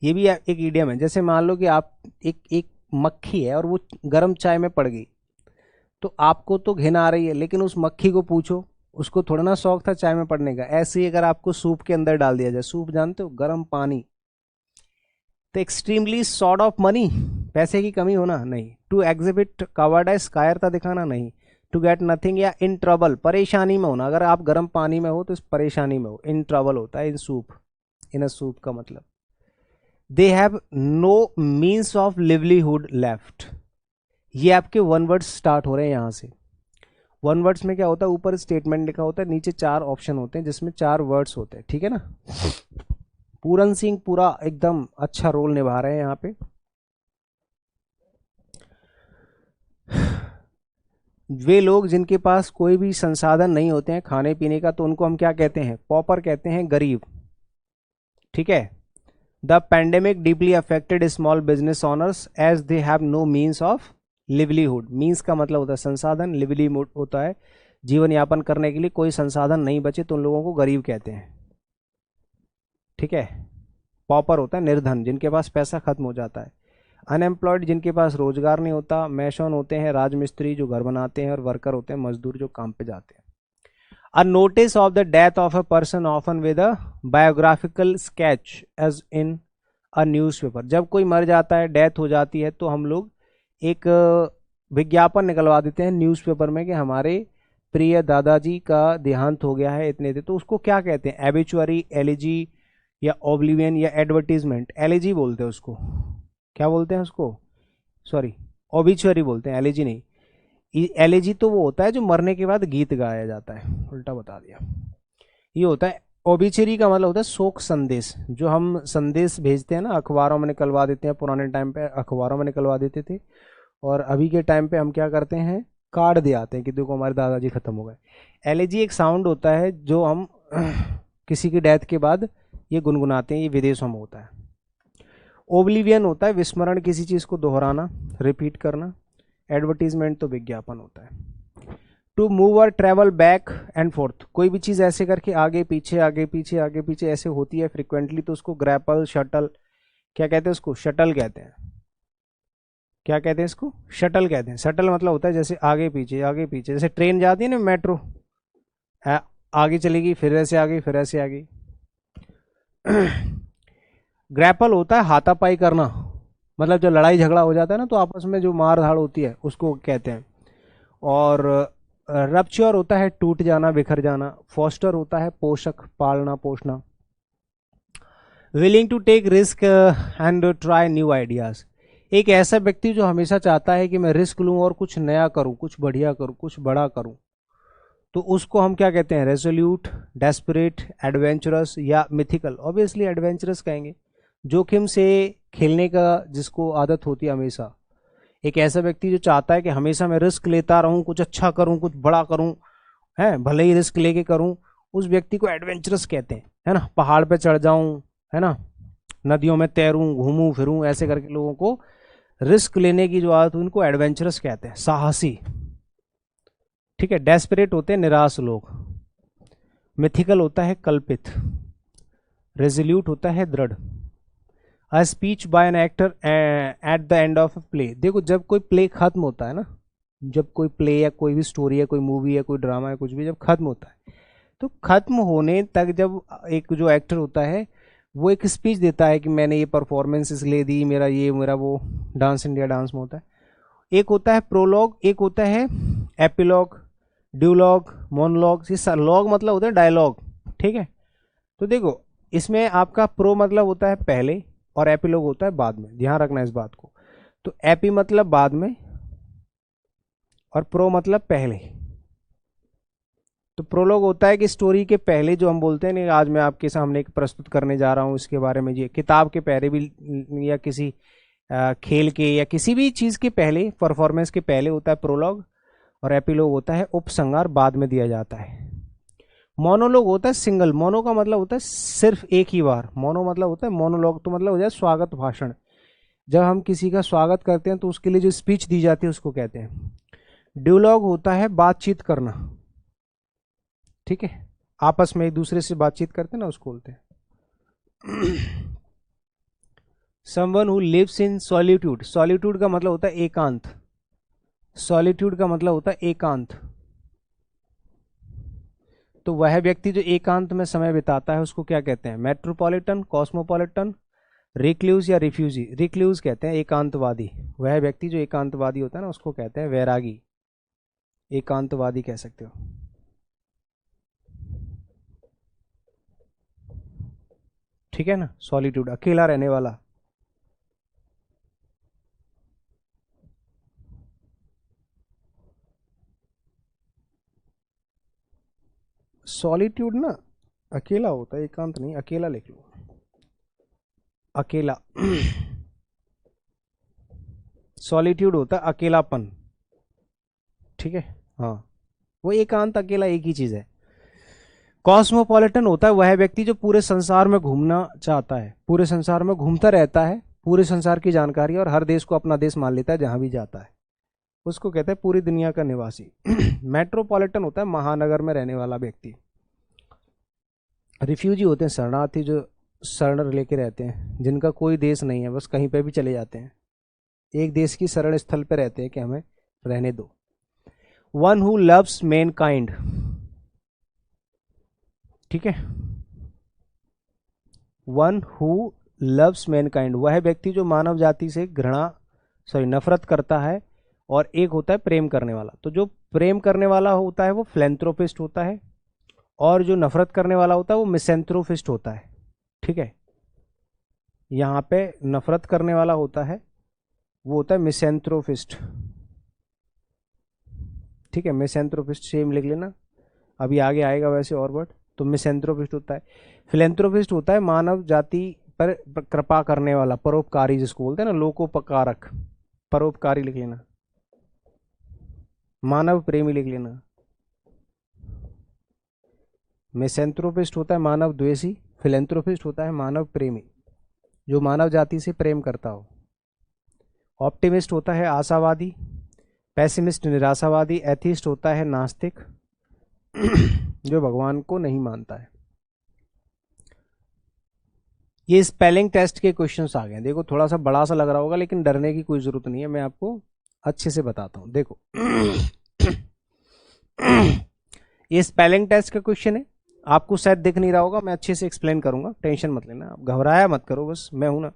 ये भी एक इडियम है. जैसे मान लो कि आप एक मक्खी है और वो गर्म चाय में पड़ गई, तो आपको तो घिन आ रही है, लेकिन उस मक्खी को पूछो, उसको थोड़ा ना शौक था चाय में पड़ने का. ऐसे ही अगर आपको सूप के अंदर डाल दिया जाए, सूप जानते हो, गर्म पानी, तो एक्सट्रीमली शॉर्ट ऑफ मनी, पैसे की कमी होना नहीं. टू एग्जिबिट कवर्डाइज, कायरता दिखाना नहीं. टू गेट नथिंग या इन ट्रबल, परेशानी में होना. अगर आप गर्म पानी में हो तो इस परेशानी में हो. इन ट्रबल होता है इन सूप. इन अ सूप का मतलब they have no means of livelihood left. ये आपके वन वर्ड्स स्टार्ट हो रहे हैं यहां से. वन वर्ड्स में क्या होता है? ऊपर स्टेटमेंट लिखा होता है, नीचे 4 ऑप्शन होते हैं जिसमें 4 वर्ड्स होते हैं. ठीक है ना. पूरन सिंह पूरा एकदम अच्छा रोल निभा रहे हैं यहाँ पे. वे लोग जिनके पास कोई भी संसाधन नहीं होते हैं खाने पीने का, तो उनको हम क्या कहते हैं? पॉपर कहते हैं, गरीब. ठीक है. The pandemic deeply affected small business owners as they have no means of livelihood. Means का मतलब होता है संसाधन, लिवलीहुड होता है जीवन यापन करने के लिए कोई संसाधन नहीं बचे तो उन लोगों को गरीब कहते हैं। ठीक है। पॉपर होता है निर्धन, जिनके पास पैसा खत्म हो जाता है। अनएम्प्लॉयड, जिनके पास रोजगार नहीं होता। मैशन होते हैं राजमिस्त्री जो घर बनाते हैं, और वर्कर होते हैं मजदूर जो काम पे जाते हैं। A notice of the death of a person often with a biographical sketch as in a newspaper। जब कोई मर जाता है, डेथ हो जाती है, तो हम लोग एक विज्ञापन निकलवा देते हैं न्यूज़पेपर में कि हमारे प्रिय दादाजी का देहांत हो गया है इतने दिन। तो उसको क्या कहते हैं? एबिचुअरी, एलिजी या ओब्लिवियन या एडवर्टीजमेंट। एलिजी बोलते हैं उसको। क्या बोलते हैं उसको? सॉरी, ओबिचुअरी बोलते हैं, एलिजी नहीं। एलिजी तो वो होता है जो मरने के बाद गीत गाया जाता है, उल्टा बता दिया। ये होता है ओबिचुरी का मतलब होता है शोक संदेश। जो हम संदेश भेजते हैं ना, अखबारों में निकलवा देते हैं। पुराने टाइम पे अखबारों में निकलवा देते थे, और अभी के टाइम पे हम क्या करते हैं? कार्ड दे आते हैं कि देखो हमारे दादाजी खत्म हो गए। एलिजी एक साउंड होता है जो हम किसी की डेथ के बाद ये गुनगुनाते हैं, ये विदेशों में होता है। ओब्लिवियन होता है विस्मरण, किसी चीज़ को दोहराना, रिपीट करना। एडवर्टीजमेंट तो विज्ञापन होता है। टू मूव और ट्रेवल बैक एंड फोर्थ, कोई भी चीज़ ऐसे करके आगे पीछे आगे पीछे आगे पीछे ऐसे होती है फ्रिक्वेंटली, तो उसको ग्रैपल, शटल, क्या कहते हैं उसको? शटल कहते हैं। क्या कहते हैं इसको? शटल कहते हैं। शटल मतलब होता है जैसे आगे पीछे आगे पीछे, जैसे ट्रेन जाती है ना मेट्रो, आगे चलेगी फिर ऐसे आगे फिर ऐसे आगे। ग्रैपल होता है हाथापाई करना, मतलब जब लड़ाई झगड़ा हो जाता है ना, तो आपस में जो मार धाड़ होती है उसको कहते हैं। और रप्चर होता है टूट जाना, बिखर जाना। फॉस्टर होता है पोषक, पालना, पोषना। Willing to take risk and try new ideas, एक ऐसा व्यक्ति जो हमेशा चाहता है कि मैं रिस्क लूं और कुछ नया करूं, कुछ बढ़िया करूं, कुछ बड़ा करूं, तो उसको हम क्या कहते हैं? रेजोल्यूट, डेस्परेट, एडवेंचरस या मिथिकल। ऑब्वियसली एडवेंचरस कहेंगे, जोखिम से खेलने का जिसको आदत होती है हमेशा। एक ऐसा व्यक्ति जो चाहता है कि हमेशा मैं रिस्क लेता रहूं, कुछ अच्छा करूं, कुछ बड़ा करूं, है भले ही रिस्क लेके करूं, उस व्यक्ति को एडवेंचरस कहते हैं, है ना। पहाड़ पे चढ़ जाऊं, है ना, नदियों में तैरूं, घूमूं फिरूं, ऐसे करके लोगों को रिस्क लेने की जो आदत, उनको एडवेंचरस कहते हैं, साहसी। ठीक है। डेस्परेट होते हैं निराश लोग। मिथिकल होता है कल्पित। रेजोल्यूट होता है दृढ़। A speech bye an actor at the end of a play, देखो जब कोई प्ले खत्म होता है ना, जब कोई प्ले या कोई भी स्टोरी है, कोई मूवी है, कोई ड्रामा है, कुछ भी जब खत्म होता है, तो खत्म होने तक जब एक जो एक्टर होता है वो एक स्पीच देता है कि मैंने ये परफॉर्मेंस इसलिए दी, मेरा ये मेरा वो, डांस इंडिया डांस में होता है। एक होता है प्रोलॉग, एक होता है एपिलॉग, ड्यूलॉग, मोनोलॉग। ये लॉग मतलब होता है डायलॉग। ठीक है। तो देखो इसमें आपका प्रो मतलब होता है पहले और एपिलॉग होता है बाद में, ध्यान रखना इस बात को। तो एपी मतलब बाद में और प्रो मतलब पहले। तो प्रोलॉग होता है कि स्टोरी के पहले जो हम बोलते हैं नहीं, आज मैं आपके सामने एक प्रस्तुत करने जा रहा हूँ इसके बारे में, ये किताब के पहले भी या किसी खेल के या किसी भी चीज़ के पहले, परफॉर्मेंस के पहले होता है प्रोलॉग, और एपिलॉग होता है उपसंहार, बाद में दिया जाता है। मोनोलॉग होता है सिंगल, मोनो का मतलब होता है सिर्फ एक ही बार, मोनो मतलब होता है, मोनोलॉग तो मतलब हो जाए स्वागत भाषण। जब हम किसी का स्वागत करते हैं तो उसके लिए जो स्पीच दी जाती है उसको कहते हैं। ड्यूलॉग होता है बातचीत करना। ठीक है, आपस में एक दूसरे से बातचीत करते हैं ना, उसको बोलते हैं। Someone who lives in solitude, solitude का मतलब होता है एकांत, सॉलिट्यूड का मतलब होता है एकांत। तो वह व्यक्ति जो एकांत में समय बिताता है उसको क्या कहते हैं? मेट्रोपॉलिटन, कॉस्मोपॉलिटन, रिक्ल्यूज या रिफ्यूजी। रिक्ल्यूज कहते हैं एकांतवादी, वह व्यक्ति जो एकांतवादी होता है ना उसको कहते हैं वैरागी, एकांतवादी कह सकते हो। ठीक है ना, सॉलिट्यूड अकेला रहने वाला। सॉलिट्यूड ना अकेला होता है, एकांत नहीं, अकेला लिख लो, अकेला। सॉलिट्यूड होता है अकेलापन। ठीक है, हाँ, वो एकांत अकेला एक ही चीज है। कॉस्मोपॉलिटन होता है वह व्यक्ति जो पूरे संसार में घूमना चाहता है, पूरे संसार में घूमता रहता है, पूरे संसार की जानकारी और हर देश को अपना देश मान लेता है जहां भी जाता है, उसको कहते हैं पूरी दुनिया का निवासी। मेट्रोपॉलिटन होता है महानगर में रहने वाला व्यक्ति। रिफ्यूजी होते हैं शरणार्थी, जो शरण लेके रहते हैं, जिनका कोई देश नहीं है, बस कहीं पे भी चले जाते हैं, एक देश की शरण स्थल पे रहते हैं कि हमें रहने दो। One who loves man kind, ठीक है, one who loves man kind, वह व्यक्ति जो मानव जाति से नफरत करता है, और एक होता है प्रेम करने वाला। तो जो प्रेम करने वाला होता है वो फिलैंथ्रोपिस्ट होता है, और जो नफरत करने वाला होता है वो मिसैंथ्रोपिस्ट होता है, ठीक है। यहाँ पे नफरत करने वाला होता है वो होता है मिसैंथ्रोपिस्ट, ठीक है, मिसैंथ्रोपिस्ट सेम लिख लेना, अभी आगे आएगा वैसे और वर्ड। तो मिसैंथ्रोपिस्ट होता है। फिलैंथ्रोपिस्ट होता है मानव जाति पर कृपा करने वाला, परोपकारी जिसको बोलते हैं ना, लोकोपकारक, परोपकारी लिख लेना, मानव प्रेमी लिख लेना। मिसैंथ्रोपिस्ट होता है मानव द्वेषी, फिलैंथ्रोपिस्ट होता है मानव प्रेमी, जो मानव जाति से प्रेम करता हो। ऑप्टिमिस्ट होता है आशावादी, पैसिमिस्ट निराशावादी, एथिस्ट होता है नास्तिक, जो भगवान को नहीं मानता है। ये स्पेलिंग टेस्ट के क्वेश्चंस आ गए। देखो थोड़ा सा बड़ा सा लग रहा होगा, लेकिन डरने की कोई जरूरत नहीं है, मैं आपको अच्छे से बताता हूं। देखो ये स्पेलिंग टेस्ट का क्वेश्चन है, आपको शायद दिख नहीं रहा होगा, मैं अच्छे से एक्सप्लेन करूंगा, टेंशन मत लेना, आप घबराया मत करो, बस मैं हूं ना।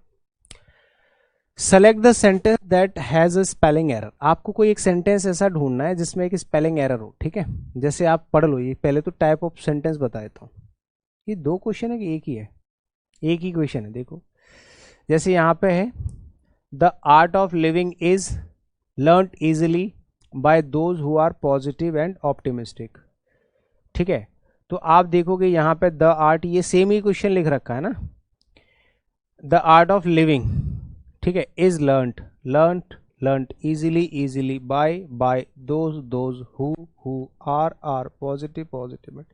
Select the sentence that has a spelling error, आपको कोई एक सेंटेंस ऐसा ढूंढना है जिसमें एक स्पेलिंग एरर हो, ठीक है। जैसे आप पढ़ लो, ये पहले तो टाइप ऑफ सेंटेंस बता देता हूँ। ये दो क्वेश्चन है कि एक ही है? एक ही क्वेश्चन है। देखो जैसे यहाँ पे है, the art of living is learned easily by those who are positive and optimistic, ठीक है। तो आप देखोगे यहाँ पे द आर्ट, ये सेम ही क्वेश्चन लिख रखा है ना, द आर्ट ऑफ लिविंग, ठीक है, is learned easily by those who are positive.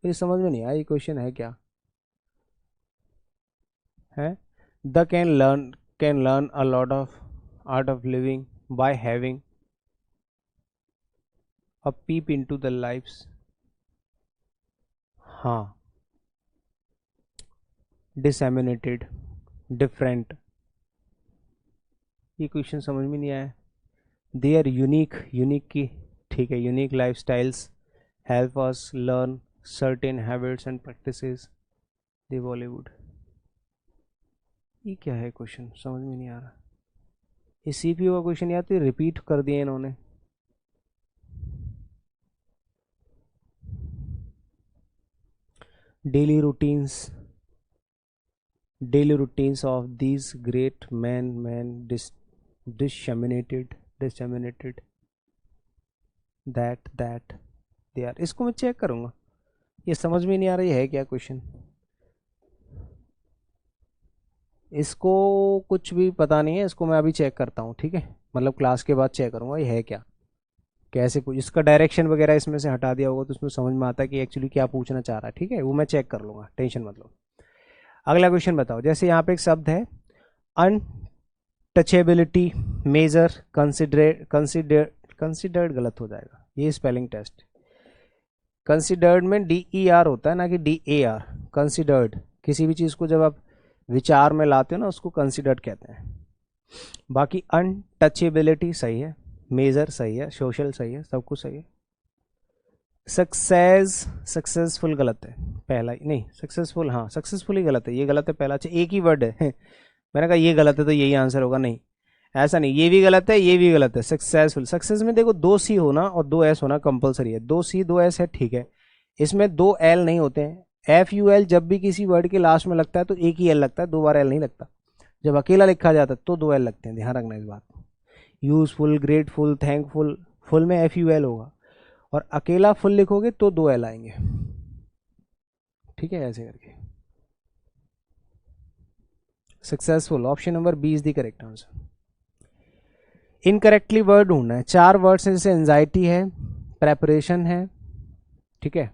ये समझ में नहीं आया ये क्वेश्चन है क्या है? The can learn a lot of art of living by having a peep into the life's. हाँ, डिसएमिनेटेड, डिफरेंट, ये क्वेश्चन समझ में नहीं आया। दे आर यूनिक की, ठीक है, unique life styles help us learn certain habits and practices the Bollywood. ये क्या है क्वेश्चन, समझ में नहीं आ रहा। ये सीपीयू का क्वेश्चन या तो रिपीट कर दिया इन्होंने। Daily routines of these great men disseminated that they are। इसको मैं चेक करूंगा, ये समझ में नहीं आ रही है क्या क्वेश्चन, इसको कुछ भी पता नहीं है, इसको मैं अभी चेक करता हूँ, ठीक है, मतलब क्लास के बाद चेक करूंगा ये है क्या, कैसे कुछ इसका डायरेक्शन वगैरह इसमें से हटा दिया होगा तो उसमें समझ में आता है कि एक्चुअली क्या पूछना चाह रहा है, ठीक है, वो मैं चेक कर लूंगा, टेंशन मत लो। अगला क्वेश्चन बताओ, जैसे यहाँ पे एक शब्द है अनटचेबिलिटी, मेजर, कंसिडर्ड गलत हो जाएगा, ये स्पेलिंग टेस्ट। कंसिडर्ड में DER होता है ना कि DAR, कंसिडर्ड, किसी भी चीज़ को जब आप विचार में लाते हो ना उसको कंसिडर्ड कहते हैं। बाकी अनटचेबिलिटी सही है, मेजर सही है, सोशल सही है, सब कुछ सही है। सक्सेसफुल गलत है, पहला ही नहीं, सक्सेसफुल, हाँ सक्सेसफुल ही गलत है, ये गलत है पहला। अच्छा एक ही वर्ड है मैंने कहा ये गलत है तो यही आंसर होगा, नहीं ऐसा नहीं, ये भी गलत है, ये भी गलत है। सक्सेसफुल, सक्सेस में देखो 2 C होना और 2 S होना कंपलसरी है, 2 C 2 S है, ठीक है। इसमें 2 L नहीं होते हैं। FUL जब भी किसी वर्ड के लास्ट में लगता है तो एक ही L लगता है, 2 बार L नहीं लगता। जब अकेला लिखा जाता है तो 2 L लगते हैं, ध्यान रखना इस बात को। यूजफुल, ग्रेटफुल, थैंकफुल, फुल में FUL होगा, और अकेला फुल लिखोगे तो 2 L आएंगे, ठीक है, ऐसे करके। Successful, option number B is the correct answer. Incorrectly word ढूंढना है, 4 वर्ड्स हैं, जैसे एंजाइटी है, प्रेपरेशन है, ठीक है,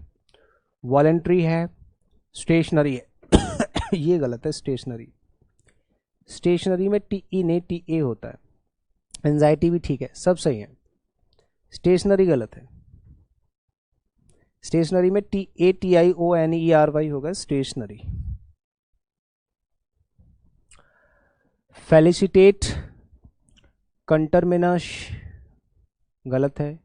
वॉलेंट्री है, स्टेशनरी है ये गलत है, स्टेशनरी में TE नहीं TA होता है। एंजाइटी भी ठीक है, सब सही है। स्टेशनरी गलत है, स्टेशनरी में TATIONERY होगा स्टेशनरी। फेलिसिटेट कंटरमिनस गलत है।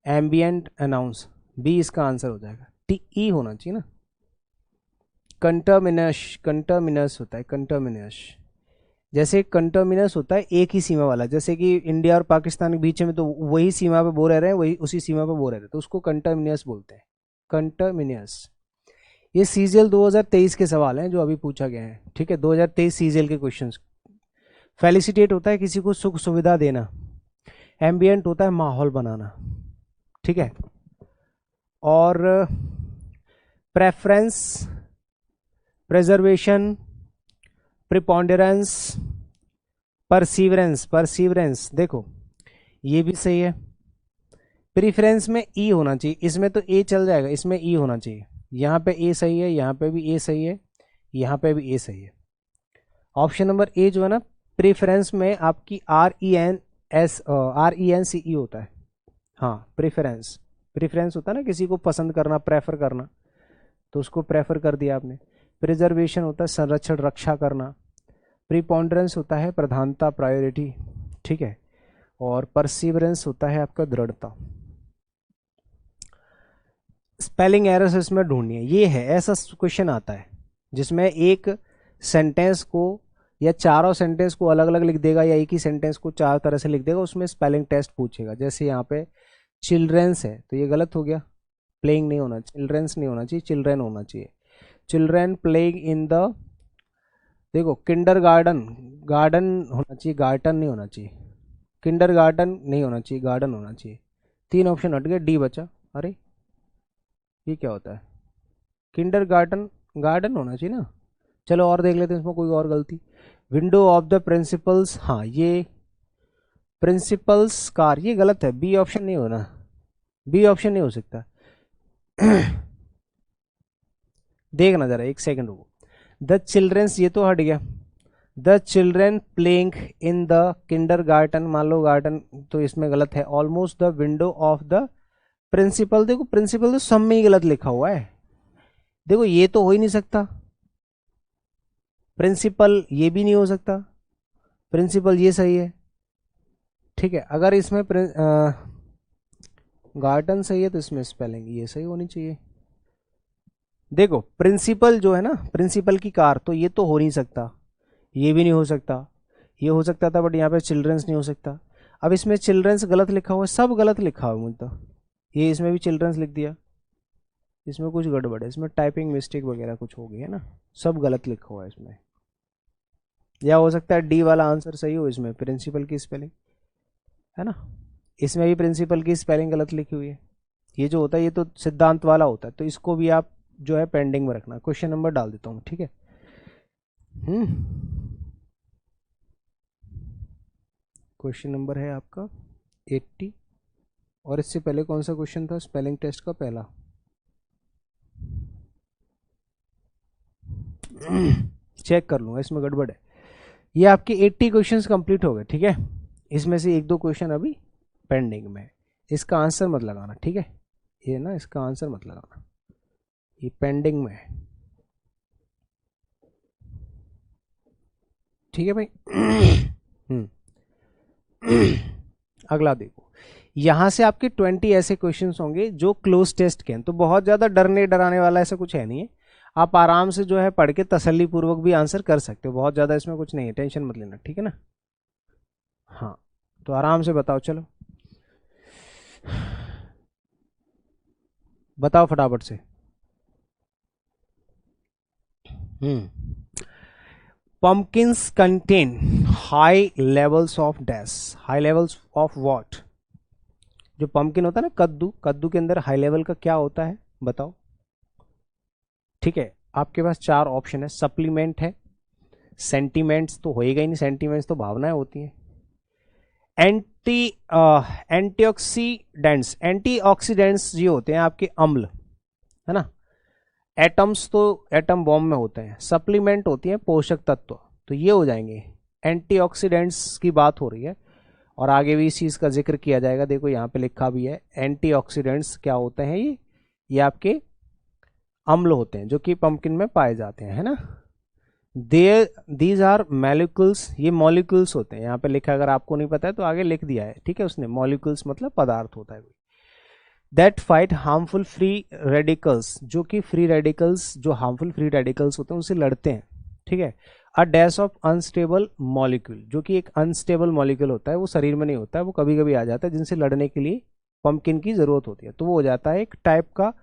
एम्बियंट अनाउंस बी इसका आंसर हो जाएगा। TE होना चाहिए ना, कंटरमिनस होता है, कंटरमिनस। जैसे कंटरमिनस होता है एक ही सीमा वाला, जैसे कि इंडिया और पाकिस्तान के बीच में तो वही सीमा पे वो रह रहे हैं, वही उसी सीमा पे वो रह रहे हैं, तो उसको कंटरमिनस बोलते हैं, कंटरमिनस। ये सीजीएल 2023 के सवाल हैं जो अभी पूछा गया है, ठीक है, 2023 सीजीएल के क्वेश्चंस। फेलिसिटेट होता है किसी को सुख सुविधा देना, एम्बियंट होता है माहौल बनाना, ठीक है, और प्रेफरेंस, प्रेजर्वेशन, प्रिपॉन्डरेंस, परसीवरेंस देखो ये भी सही है। प्रीफरेंस में ई होना चाहिए, इसमें तो ए चल जाएगा, इसमें ई होना चाहिए। यहाँ पे ए सही है, यहाँ पे भी ए सही है, यहाँ पे भी ए सही है। ऑप्शन नंबर ए जो है ना, प्रीफरेंस में आपकी RENCE होता है। हाँ, प्रेफरेंस होता है ना, किसी को पसंद करना, प्रेफर करना, तो उसको प्रेफर कर दिया आपने। प्रिजर्वेशन होता है संरक्षण, रक्षा करना। प्रीपॉन्डरेंस होता है प्रधानता, प्रायोरिटी, ठीक है, और परसिवरेंस होता है आपका दृढ़ता। स्पेलिंग एरर्स इसमें ढूंढनी है, ये है, ऐसा क्वेश्चन आता है जिसमें एक सेंटेंस को या चारों सेंटेंस को अलग अलग लिख देगा, या एक ही सेंटेंस को चार तरह से लिख देगा, उसमें स्पेलिंग टेस्ट पूछेगा। जैसे यहाँ पे चिल्ड्रेंस है तो ये गलत हो गया, प्लेइंग नहीं होना, चिल्ड्रेंस नहीं होना चाहिए, चिल्ड्रेन होना चाहिए। चिल्ड्रेन प्लेइंग इन द, देखो किंडर गार्डन, गार्डन होना चाहिए, गार्डन नहीं होना चाहिए, किंडर गार्डन नहीं होना चाहिए, गार्डन होना चाहिए। 3 ऑप्शन हट गए, डी बचा। अरे ये क्या होता है, किंडर गार्डन, गार्डन होना चाहिए ना। चलो और देख लेते हैं इसमें कोई और गलती। विंडो ऑफ द प्रिंसिपल्स, हाँ ये प्रिंसिपल्स कार, ये गलत है, बी ऑप्शन नहीं होना, बी ऑप्शन नहीं हो सकता। देखना जरा, एक सेकंड रुको। द चिल्ड्रेंस, ये तो हट गया। The children playing in the kindergarten, मान लो गार्डन, तो इसमें गलत है। Almost the window of the principal, देखो प्रिंसिपल तो सब में ही गलत लिखा हुआ है, देखो ये तो हो ही नहीं सकता। प्रिंसिपल ये भी नहीं हो सकता, प्रिंसिपल ये सही है, ठीक है। अगर इसमें गार्डन सही है तो इसमें स्पेलिंग ये सही होनी चाहिए। देखो प्रिंसिपल जो है ना, प्रिंसिपल की कार, तो ये तो हो नहीं सकता, ये भी नहीं हो सकता, ये हो सकता था बट यहाँ पे चिल्ड्रंस नहीं हो सकता। अब इसमें चिल्ड्रंस गलत लिखा हुआ है, सब गलत लिखा हुआ है मुझे तो, ये इसमें भी चिल्ड्रंस लिख दिया, इसमें कुछ गड़बड़ है, इसमें टाइपिंग मिस्टेक वगैरह कुछ हो गई है ना, सब गलत लिखा हुआ है इसमें। या हो सकता है डी वाला आंसर सही हो, इसमें प्रिंसिपल की स्पेलिंग है ना, इसमें भी प्रिंसिपल की स्पेलिंग गलत लिखी हुई है। ये जो होता है ये तो सिद्धांत वाला होता है, तो इसको भी आप जो है पेंडिंग में रखना। क्वेश्चन नंबर डाल देता हूँ, ठीक है। क्वेश्चन नंबर है आपका 80, और इससे पहले कौन सा क्वेश्चन था स्पेलिंग टेस्ट का? पहला। चेक कर लूँगा, इसमें गड़बड़ है। ये आपके 80 क्वेश्चंस कंप्लीट हो गए, ठीक है। इसमें से 1-2 क्वेश्चन अभी पेंडिंग में, इसका आंसर मत लगाना, ठीक है, ये ना इसका आंसर मत लगाना, ये पेंडिंग में है, ठीक है भाई। अगला देखो, यहां से आपके 20 ऐसे क्वेश्चंस होंगे जो क्लोज टेस्ट के हैं, तो बहुत ज्यादा डरने डराने वाला ऐसा कुछ है नहीं है, आप आराम से जो है पढ़ के तसल्ली पूर्वक भी आंसर कर सकते हो, बहुत ज्यादा इसमें कुछ नहीं है, टेंशन मत लेना, ठीक है ना। हाँ तो आराम से बताओ, चलो बताओ फटाफट से। Pumpkins contain high levels of dash, high levels of what? जो पंपकिन होता है ना, कद्दू, कद्दू के अंदर हाई लेवल का क्या होता है बताओ, ठीक है। आपके पास 4 ऑप्शन है, सप्लीमेंट है, सेंटीमेंट्स तो होएगा ही नहीं, सेंटीमेंट्स तो भावनाएं होती हैं, एंटीऑक्सीडेंट्स, एंटीऑक्सीडेंट्स ये होते हैं आपके अम्ल, है ना। एटम्स तो एटम बॉम्ब में होते हैं, सप्लीमेंट होती हैं पोषक तत्व, तो ये हो जाएंगे, एंटीऑक्सीडेंट्स की बात हो रही है। और आगे भी इस चीज़ का जिक्र किया जाएगा। देखो यहाँ पे लिखा भी है, एंटीऑक्सीडेंट्स क्या होते हैं, ये आपके अम्ल होते हैं जो कि पंपकिन में पाए जाते हैं, है ना। दीज आर मॉलिक्यूल्स, ये मॉलिक्यूल्स होते हैं, यहाँ पे लिखा, अगर आपको नहीं पता है तो आगे लिख दिया है, ठीक है उसने। मॉलिक्यूल्स मतलब पदार्थ होता है। That fight harmful free radicals, जो कि फ्री रेडिकल्स, जो हार्मफुल फ्री रेडिकल्स होते हैं उनसे लड़ते हैं, ठीक है। अ डैश ऑफ अनस्टेबल मॉलिक्यूल, जो कि एक अनस्टेबल मॉलिक्यूल होता है, वो शरीर में नहीं होता है, वो कभी कभी आ जाता है, जिनसे लड़ने के लिए पंपकिन की जरूरत होती है, तो वो हो जाता है एक टाइप का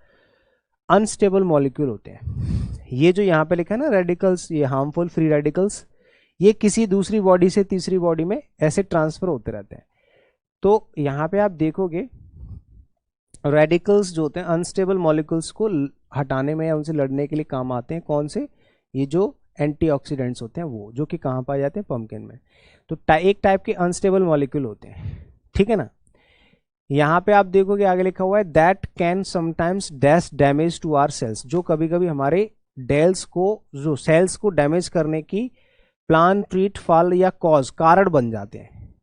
अनस्टेबल मॉलिक्यूल होते हैं। ये जो यहाँ पे लिखा है ना रेडिकल्स, ये हार्मफुल फ्री रेडिकल्स, ये किसी दूसरी बॉडी से तीसरी बॉडी में ऐसे ट्रांसफर होते रहते हैं। तो यहाँ पे आप देखोगे रेडिकल्स जो होते हैं अनस्टेबल मॉलिक्यूल्स को हटाने में या उनसे लड़ने के लिए काम आते हैं। कौन से? ये जो एंटीऑक्सीडेंट्स होते हैं वो, जो कि कहाँ पाए जाते हैं? पंपकिन में। तो एक टाइप के अनस्टेबल मॉलिक्यूल होते हैं, ठीक है ना। यहाँ पे आप देखोगे आगे लिखा हुआ है that can sometimes dash damage to our cells, जो कभी कभी हमारे डेल्स को, जो सेल्स को डैमेज करने की प्लान, ट्रीट, फॉल या कॉज, कारण बन जाते हैं।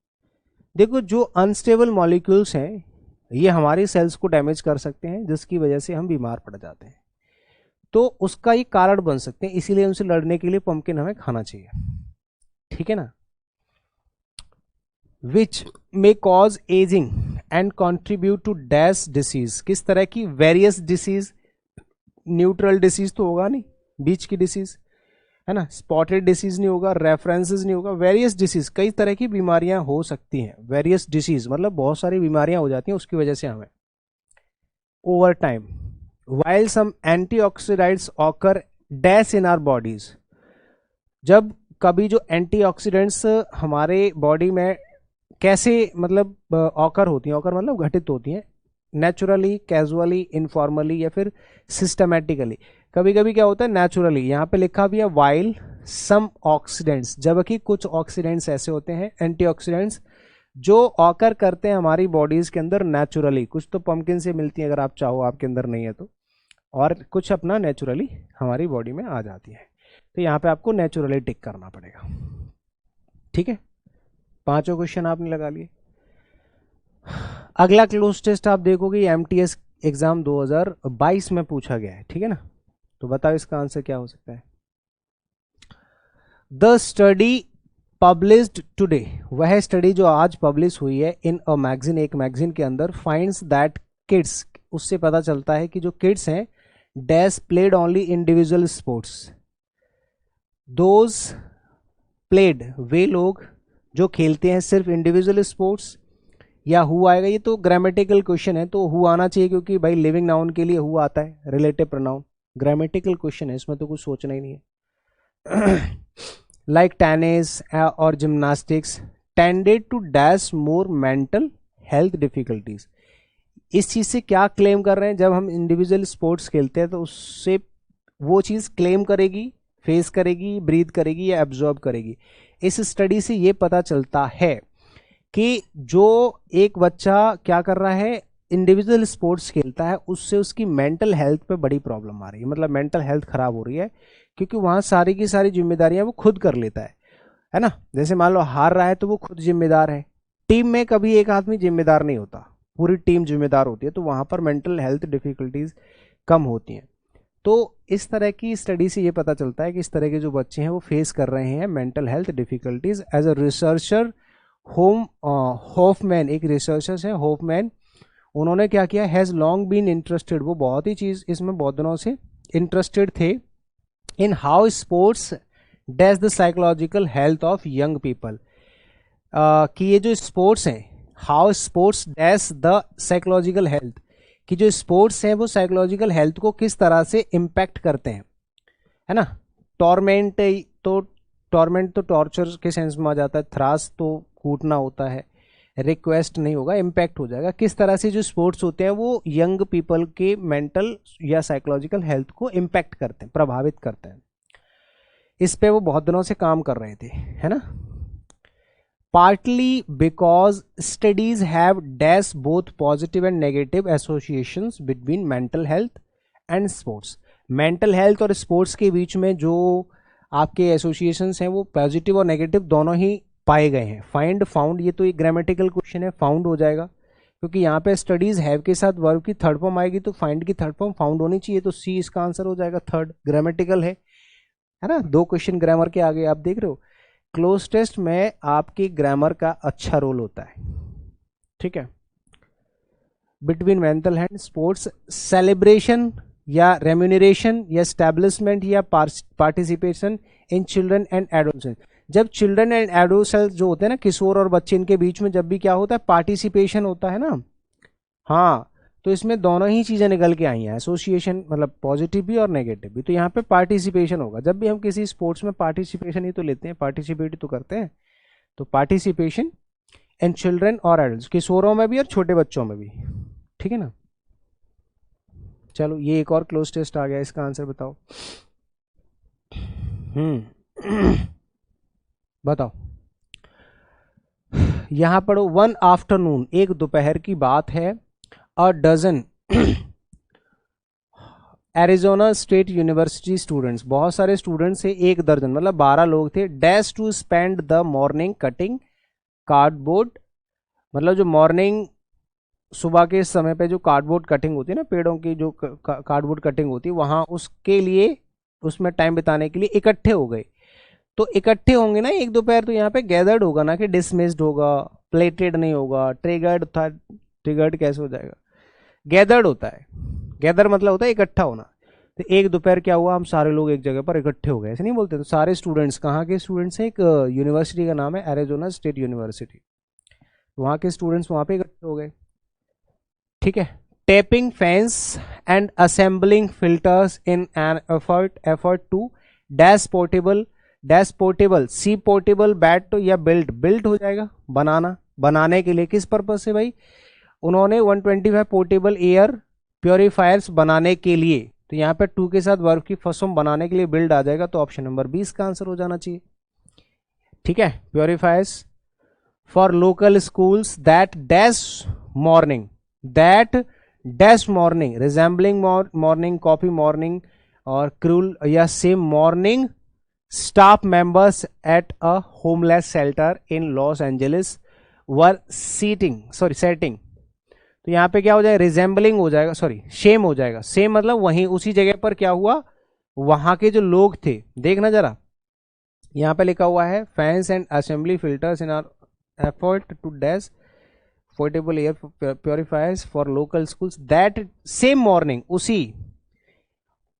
देखो जो अनस्टेबल मॉलिक्यूल्स हैं ये हमारी सेल्स को डैमेज कर सकते हैं, जिसकी वजह से हम बीमार पड़ जाते हैं, तो उसका ये कारण बन सकते हैं, इसीलिए उनसे लड़ने के लिए पंपकिन हमें खाना चाहिए, ठीक है ना। Which may cause ageing and contribute to dash disease, किस तरह की? वेरियस डिसीज, न्यूट्रल डिसीज तो होगा नहीं, बीच की डिसीज है ना, स्पॉटेड डिसीज नहीं होगा, रेफरेंसेस नहीं होगा, वेरियस डिसीज, कई तरह की बीमारियां हो सकती हैं। वेरियस डिसीज मतलब बहुत सारी बीमारियां हो जाती हैं उसकी वजह से हमें। Over time while some antioxidants occur dash in our bodies, जब कभी जो एंटीऑक्सीडेंट्स हमारे बॉडी में कैसे मतलब ऑकर होती हैं, ऑकर मतलब घटित होती हैं, नेचुरली, कैजुअली, इनफॉर्मली या फिर सिस्टमेटिकली। कभी कभी क्या होता है नेचुरली, यहाँ पे लिखा भी है while some ऑक्सीडेंट्स, जबकि कुछ ऑक्सीडेंट्स ऐसे होते हैं एंटीऑक्सीडेंट्स जो ऑकर करते हैं हमारी बॉडीज के अंदर नेचुरली। कुछ तो पंपकिन से मिलती है अगर आप चाहो, आपके अंदर नहीं है तो, और कुछ अपना नेचुरली हमारी बॉडी में आ जाती है। तो यहाँ पे आपको नेचुरली टिक करना पड़ेगा, ठीक है। पांचों क्वेश्चन आपने लगा लिए। अगला क्लोज टेस्ट आप देखोगे एमटीएस एग्जाम 2022 में पूछा गया है, ठीक है ना। तो बताओ इसका आंसर क्या हो सकता है। द स्टडी पब्लिश्ड टुडे, वह स्टडी जो आज पब्लिश हुई है इन अ मैगजीन, एक मैगजीन के अंदर, फाइंड्स दैट किड्स, उससे पता चलता है कि जो किड्स हैं dash played only individual sports, those played, वे लोग जो खेलते हैं सिर्फ इंडिविजुअल स्पोर्ट्स, या हु आएगा, ये तो ग्रामेटिकल क्वेश्चन है तो हु आना चाहिए, क्योंकि भाई लिविंग नाउन के लिए हु आता है, रिलेटिव प्रोनाउन, ग्रामेटिकल क्वेश्चन है, इसमें तो कुछ सोचना ही नहीं है। लाइक टेनिस और gymnastics tended to dash more mental health difficulties. इस चीज से क्या क्लेम कर रहे हैं, जब हम इंडिविजुअल स्पोर्ट्स खेलते हैं तो उससे वो चीज क्लेम करेगी, फेस करेगी, ब्रीथ करेगी या एब्जॉर्ब करेगी। इस स्टडी से ये पता चलता है कि जो एक बच्चा क्या कर रहा है, इंडिविजुअल स्पोर्ट्स खेलता है, उससे उसकी मेंटल हेल्थ पे बड़ी प्रॉब्लम आ रही है, मतलब मेंटल हेल्थ खराब हो रही है, क्योंकि वहां सारी की सारी जिम्मेदारियां वो खुद कर लेता है ना। जैसे मान लो हार रहा है तो वो खुद जिम्मेदार है, टीम में कभी एक आदमी जिम्मेदार नहीं होता, पूरी टीम जिम्मेदार होती है, तो वहां पर मेंटल हेल्थ डिफिकल्टीज कम होती हैं। तो इस तरह की स्टडी से ये पता चलता है कि इस तरह के जो बच्चे हैं वो फेस कर रहे हैं mental health difficulties. As a researcher Hoffman, एक रिसर्चर है होफमैन, उन्होंने क्या किया, हैज लॉन्ग बीन इंटरेस्टेड, वो बहुत ही चीज इसमें बहुत दिनों से इंटरेस्टेड थे, in how sports dash the psychological health of young people, कि ये जो स्पोर्ट्स हैं, how sports dash the psychological health, कि जो स्पोर्ट्स हैं वो साइकोलॉजिकल हेल्थ को किस तरह से इम्पैक्ट करते हैं, है ना। टॉर्मेंट तो टॉर्चर के सेंस में आ जाता है, थ्रास तो कूटना होता है, रिक्वेस्ट नहीं होगा, इम्पैक्ट हो जाएगा। किस तरह से जो स्पोर्ट्स होते हैं वो यंग पीपल के मेंटल या साइकोलॉजिकल हेल्थ को इम्पैक्ट करते हैं, प्रभावित करते हैं। इस पे वो बहुत दिनों से काम कर रहे थे, है ना। Partly because studies have dash both positive and negative associations between mental health and sports, mental health और स्पोर्ट्स के बीच में जो आपके एसोसिएशंस हैं वो पॉजिटिव और नेगेटिव दोनों ही पाए गए हैं। फाइंड, फाउंड, ये तो एक ग्रामेटिकल क्वेश्चन है, फाउंड हो जाएगा क्योंकि यहाँ पे स्टडीज हैव के साथ वर्ब की थर्ड फॉर्म आएगी तो फाइंड की थर्ड फॉर्म फाउंड होनी चाहिए, तो सी इसका आंसर हो जाएगा थर्ड, ग्रामेटिकल है ना। 2 क्वेश्चन ग्रामर के आगे आप देख रहे हो। क्लोज टेस्ट में आपकी ग्रामर का अच्छा रोल होता है, ठीक है। Between mental hand, sports, celebration या रेम्यूनरेशन या स्टैब्लिशमेंट या participation in children and adolescent. जब चिल्ड्रन एंड एडोलसेंट जो होते हैं ना, किशोर और बच्चे, इनके बीच में जब भी क्या होता है, पार्टिसिपेशन होता है ना, हाँ, तो इसमें दोनों ही चीजें निकल के आई हैं, एसोसिएशन मतलब पॉजिटिव भी और नेगेटिव भी। तो यहाँ पे पार्टिसिपेशन होगा। जब भी हम किसी स्पोर्ट्स में पार्टिसिपेशन ही तो लेते हैं, पार्टिसिपेट ही तो करते हैं, तो पार्टिसिपेशन इन चिल्ड्रन और एडल्ट, किशोरों में भी और छोटे बच्चों में भी, ठीक है ना। चलो ये एक और क्लोज टेस्ट आ गया, इसका आंसर बताओ। बताओ, यहां पढ़ो, 1 आफ्टरनून, एक दोपहर की बात है, a dozen Arizona State University students, बहुत सारे स्टूडेंट्स से 1 दर्जन मतलब 12 लोग थे, dash to spend the morning cutting cardboard, मतलब जो मॉर्निंग सुबह के समय पे जो कार्डबोर्ड कटिंग होती है ना, पेड़ों की जो कार्डबोर्ड कटिंग होती है, वहां उसके लिए, उसमें टाइम बिताने के लिए इकट्ठे हो गए। तो इकट्ठे होंगे ना एक दोपहर, तो यहाँ पे गैदर्ड होगा ना कि डिसमिस्ड होगा, प्लेटेड नहीं होगा, ट्रिगर्ड था, ट्रिगर्ड कैसे हो जाएगा, गैदर्ड होता है। गैदर मतलब होता है इकट्ठा होना। तो एक दोपहर क्या हुआ, हम सारे लोग एक जगह पर इकट्ठे हो गए, ऐसे नहीं बोलते। तो सारे स्टूडेंट्स, कहाँ के स्टूडेंट्स हैं, एक यूनिवर्सिटी का नाम है एरिजोना स्टेट यूनिवर्सिटी, वहाँ के स्टूडेंट्स वहाँ पे इकट्ठे हो गए, ठीक है। Taping fans and assembling filters in an effort to dash portable see portable bat या बिल्ड हो जाएगा, बनाने के लिए। किस पर्पज से भाई, उन्होंने 125 पोर्टेबल एयर प्योरीफायर्स बनाने के लिए। तो यहाँ पे 2 के साथ वर्ब की फर्स्ट फॉर्म बनाने के लिए बिल्ड आ जाएगा, तो ऑप्शन नंबर 20 का आंसर हो जाना चाहिए, ठीक है। Purifiers for local schools that dash morning resembling morning, coffee morning और क्रूल या same morning staff members at a homeless shelter in Los Angeles were setting. तो यहाँ पे क्या हो जाएगा, रिजेंबलिंग हो जाएगा, शेम हो जाएगा। सेम मतलब वहीं उसी जगह पर क्या हुआ, वहां के जो लोग थे, देखना जरा, यहाँ पे लिखा हुआ है fans and assembly filters in our effort to dash portable air purifiers for local schools that same morning,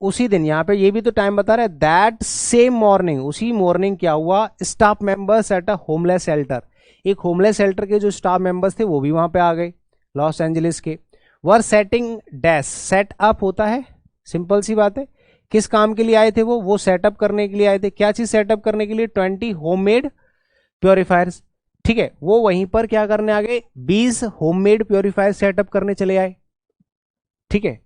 उसी दिन। यहाँ पे ये भी तो टाइम बता रहा है, दैट सेम मॉर्निंग, उसी मॉर्निंग क्या हुआ, staff members at a homeless shelter, एक होमलेस शेल्टर के जो स्टाफ मेंबर्स थे वो भी वहां पे आ गए, लॉस एंजलिस के। वर सेटिंग डैश, सेट अप होता है, सिंपल सी बात है, किस काम के लिए आए थे वो सेटअप करने के लिए आए थे। क्या चीज सेटअप करने के लिए, 20 होममेड प्योरीफायर्स, ठीक है। वो वहीं पर क्या करने आ गए, 20 होममेड प्योरीफायर सेटअप करने चले आए, ठीक है।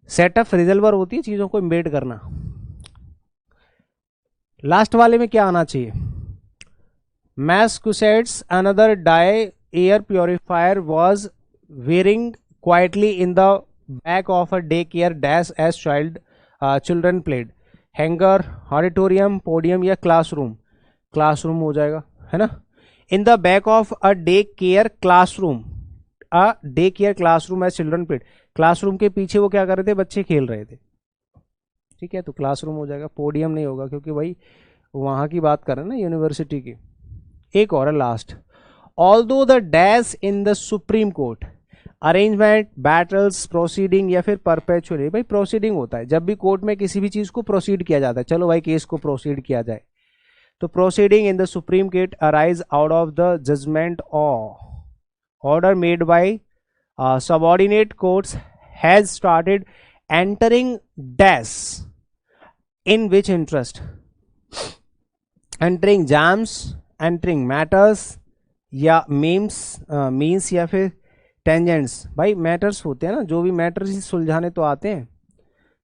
सेटअप रिजल्वर होती है चीजों को इम्बेड करना। लास्ट वाले में क्या आना चाहिए, Massachusetts another die air purifier was wearing quietly in the back of a day care dash as children played, hangar, auditorium, podium या क्लासरूम हो जाएगा, है ना। In the back of a day care classroom as children played, classroom के पीछे वो क्या कर रहे थे, बच्चे खेल रहे थे, ठीक है। तो क्लासरूम हो जाएगा, पोडियम नहीं होगा क्योंकि भाई वहां की बात कर रहे हैं ना, यूनिवर्सिटी की। एक और है last, although the dash in the supreme court arrangement battles proceeding या फिर परपेचुअली, भाई प्रोसीडिंग होता है जब भी कोर्ट में किसी भी चीज को प्रोसीड किया जाता है, चलो भाई केस को प्रोसीड किया जाए, तो proceeding in the supreme court arise out of the judgment order made by subordinate courts has started entering dash in which interest, entering jams, entering matters या means या फिर tangents। भाई मैटर्स होते हैं ना, जो भी मैटर्स ही सुलझाने तो आते हैं,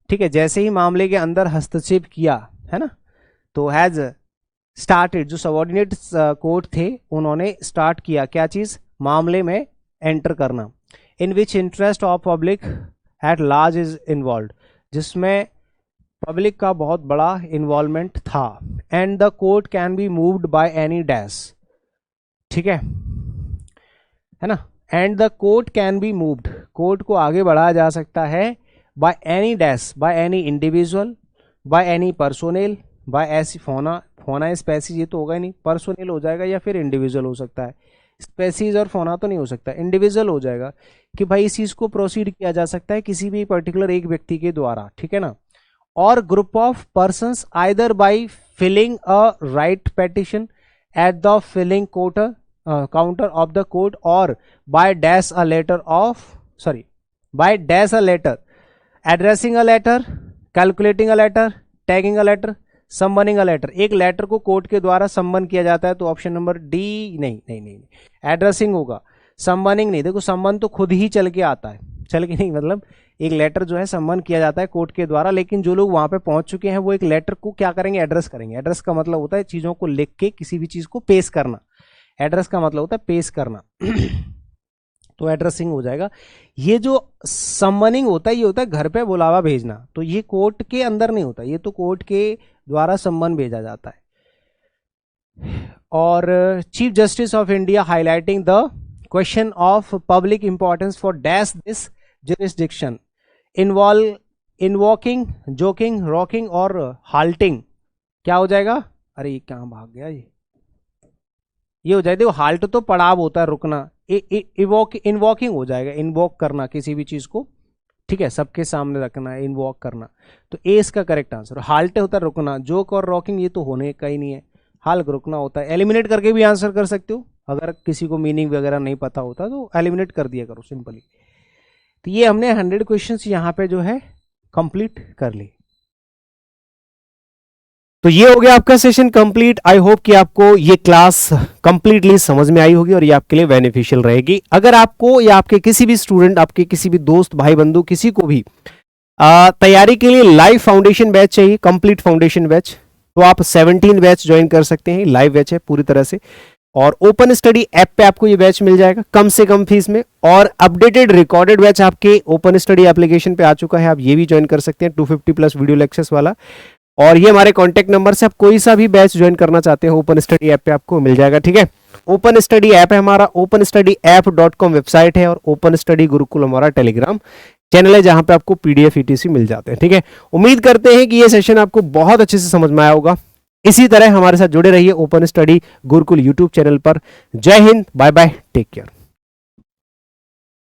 ठीक है। जैसे ही मामले के अंदर हस्तक्षेप किया, है ना, तो हैज स्टार्टेड, जो सबॉर्डिनेट कोर्ट थे उन्होंने स्टार्ट किया क्या चीज, मामले में एंटर करना। In which interest of public at large is involve, जिसमें पब्लिक का बहुत बड़ा इन्वॉल्वमेंट था, and the court can be moved by any dash, ठीक है ना, and the court can be moved, court को आगे बढ़ाया जा सकता है by any dash, by any individual, by any personnel, by ऐसी फोना स्पेसीज ये तो होगा ही नहीं, पर्सोनेल हो जाएगा या फिर इंडिविजुअल हो सकता है, स्पेसीज और फोना तो नहीं हो सकता, इंडिविजुअल हो जाएगा कि भाई इस चीज को प्रोसीड किया जा सकता है किसी भी पर्टिकुलर एक व्यक्ति के द्वारा, ठीक है ना, और group of persons either by filing a writ petition at the filing counter of the court और by dash a letter by dash a letter, addressing a letter, calculating a letter, tagging a letter, summoning a letter, एक letter को court के द्वारा summon किया जाता है, तो option number D, नहीं, एड्रेसिंग होगा, सम्मनिंग नहीं, देखो सम्मन तो खुद ही चल के आता है, चल के नहीं मतलब एक लेटर जो है सम्मन किया जाता है कोर्ट के द्वारा, लेकिन जो लोग वहां पे पहुंच चुके हैं वो एक लेटर को क्या करेंगे, एड्रेस करेंगे, एड्रेस का मतलब होता है चीजों को लिख के किसी भी चीज को पेश करना, एड्रेस का मतलब होता है पेश करना तो एड्रेसिंग हो जाएगा। ये जो सम्मनिंग होता है ये होता है घर पे बुलावा भेजना, तो ये कोर्ट के अंदर नहीं होता, ये तो कोर्ट के द्वारा सम्मन भेजा जाता है। और chief justice of India highlighting the question of public importance for dash this jurisdiction invoking, joking, rocking और हाल्टिंग, क्या हो जाएगा, अरे ये कहाँ भाग गया, ये हो जाएगा, देखो हाल्ट तो पड़ाव होता है रुकना, इन्वॉकिंग हो जाएगा, इन्वॉक करना किसी भी चीज को, ठीक है, सबके सामने रखना, इन्वॉक करना, तो ए इसका करेक्ट आंसर। हाल्ट होता है रुकना, जोक और रॉकिंग ये तो होने का ही नहीं है, हाल्ट रुकना होता है। एलिमिनेट करके भी आंसर कर सकते हो, अगर किसी को मीनिंग वगैरह नहीं पता होता तो एलिमिनेट कर दिया करो सिंपली। तो ये हमने 100 क्वेश्चंस यहाँ पे जो है कंप्लीट कर ली। तो ये हो गया आपका सेशन कंप्लीट। आई होप कि आपको ये क्लास कंप्लीटली समझ में आई होगी और ये आपके लिए बेनिफिशियल रहेगी। अगर आपको या आपके किसी भी स्टूडेंट, आपके किसी भी दोस्त, भाई बंधु, किसी को भी तैयारी के लिए लाइव फाउंडेशन बैच चाहिए, कंप्लीट फाउंडेशन बैच, तो आप 17 बैच ज्वाइन कर सकते हैं। लाइव बैच है पूरी तरह से, और ओपन स्टडी ऐप पे आपको ये बैच मिल जाएगा कम से कम फीस में। और अपडेटेड रिकॉर्डेड बैच आपके ओपन स्टडी एप्लीकेशन पे आ चुका है, आप ये भी ज्वाइन कर सकते हैं, 250 प्लस वीडियो लेक्चर्स वाला। और ये हमारे कॉन्टैक्ट नंबर से आप कोई सा भी बैच ज्वाइन करना चाहते हैं ओपन स्टडी ऐप पे आपको मिल जाएगा, ठीक है। ओपन स्टडी ऐप है हमारा, openstudyApp.com वेबसाइट है, और ओपन स्टडी गुरुकुल हमारा टेलीग्राम चैनल है जहां पे आपको PDF ETC मिल जाते हैं, ठीक है। उम्मीद करते हैं कि ये सेशन आपको बहुत अच्छे से समझ में आया होगा। इसी तरह हमारे साथ जुड़े रहिए open study Gurukul YouTube channel पर। जय हिंद, बाय बाय, टेक केयर।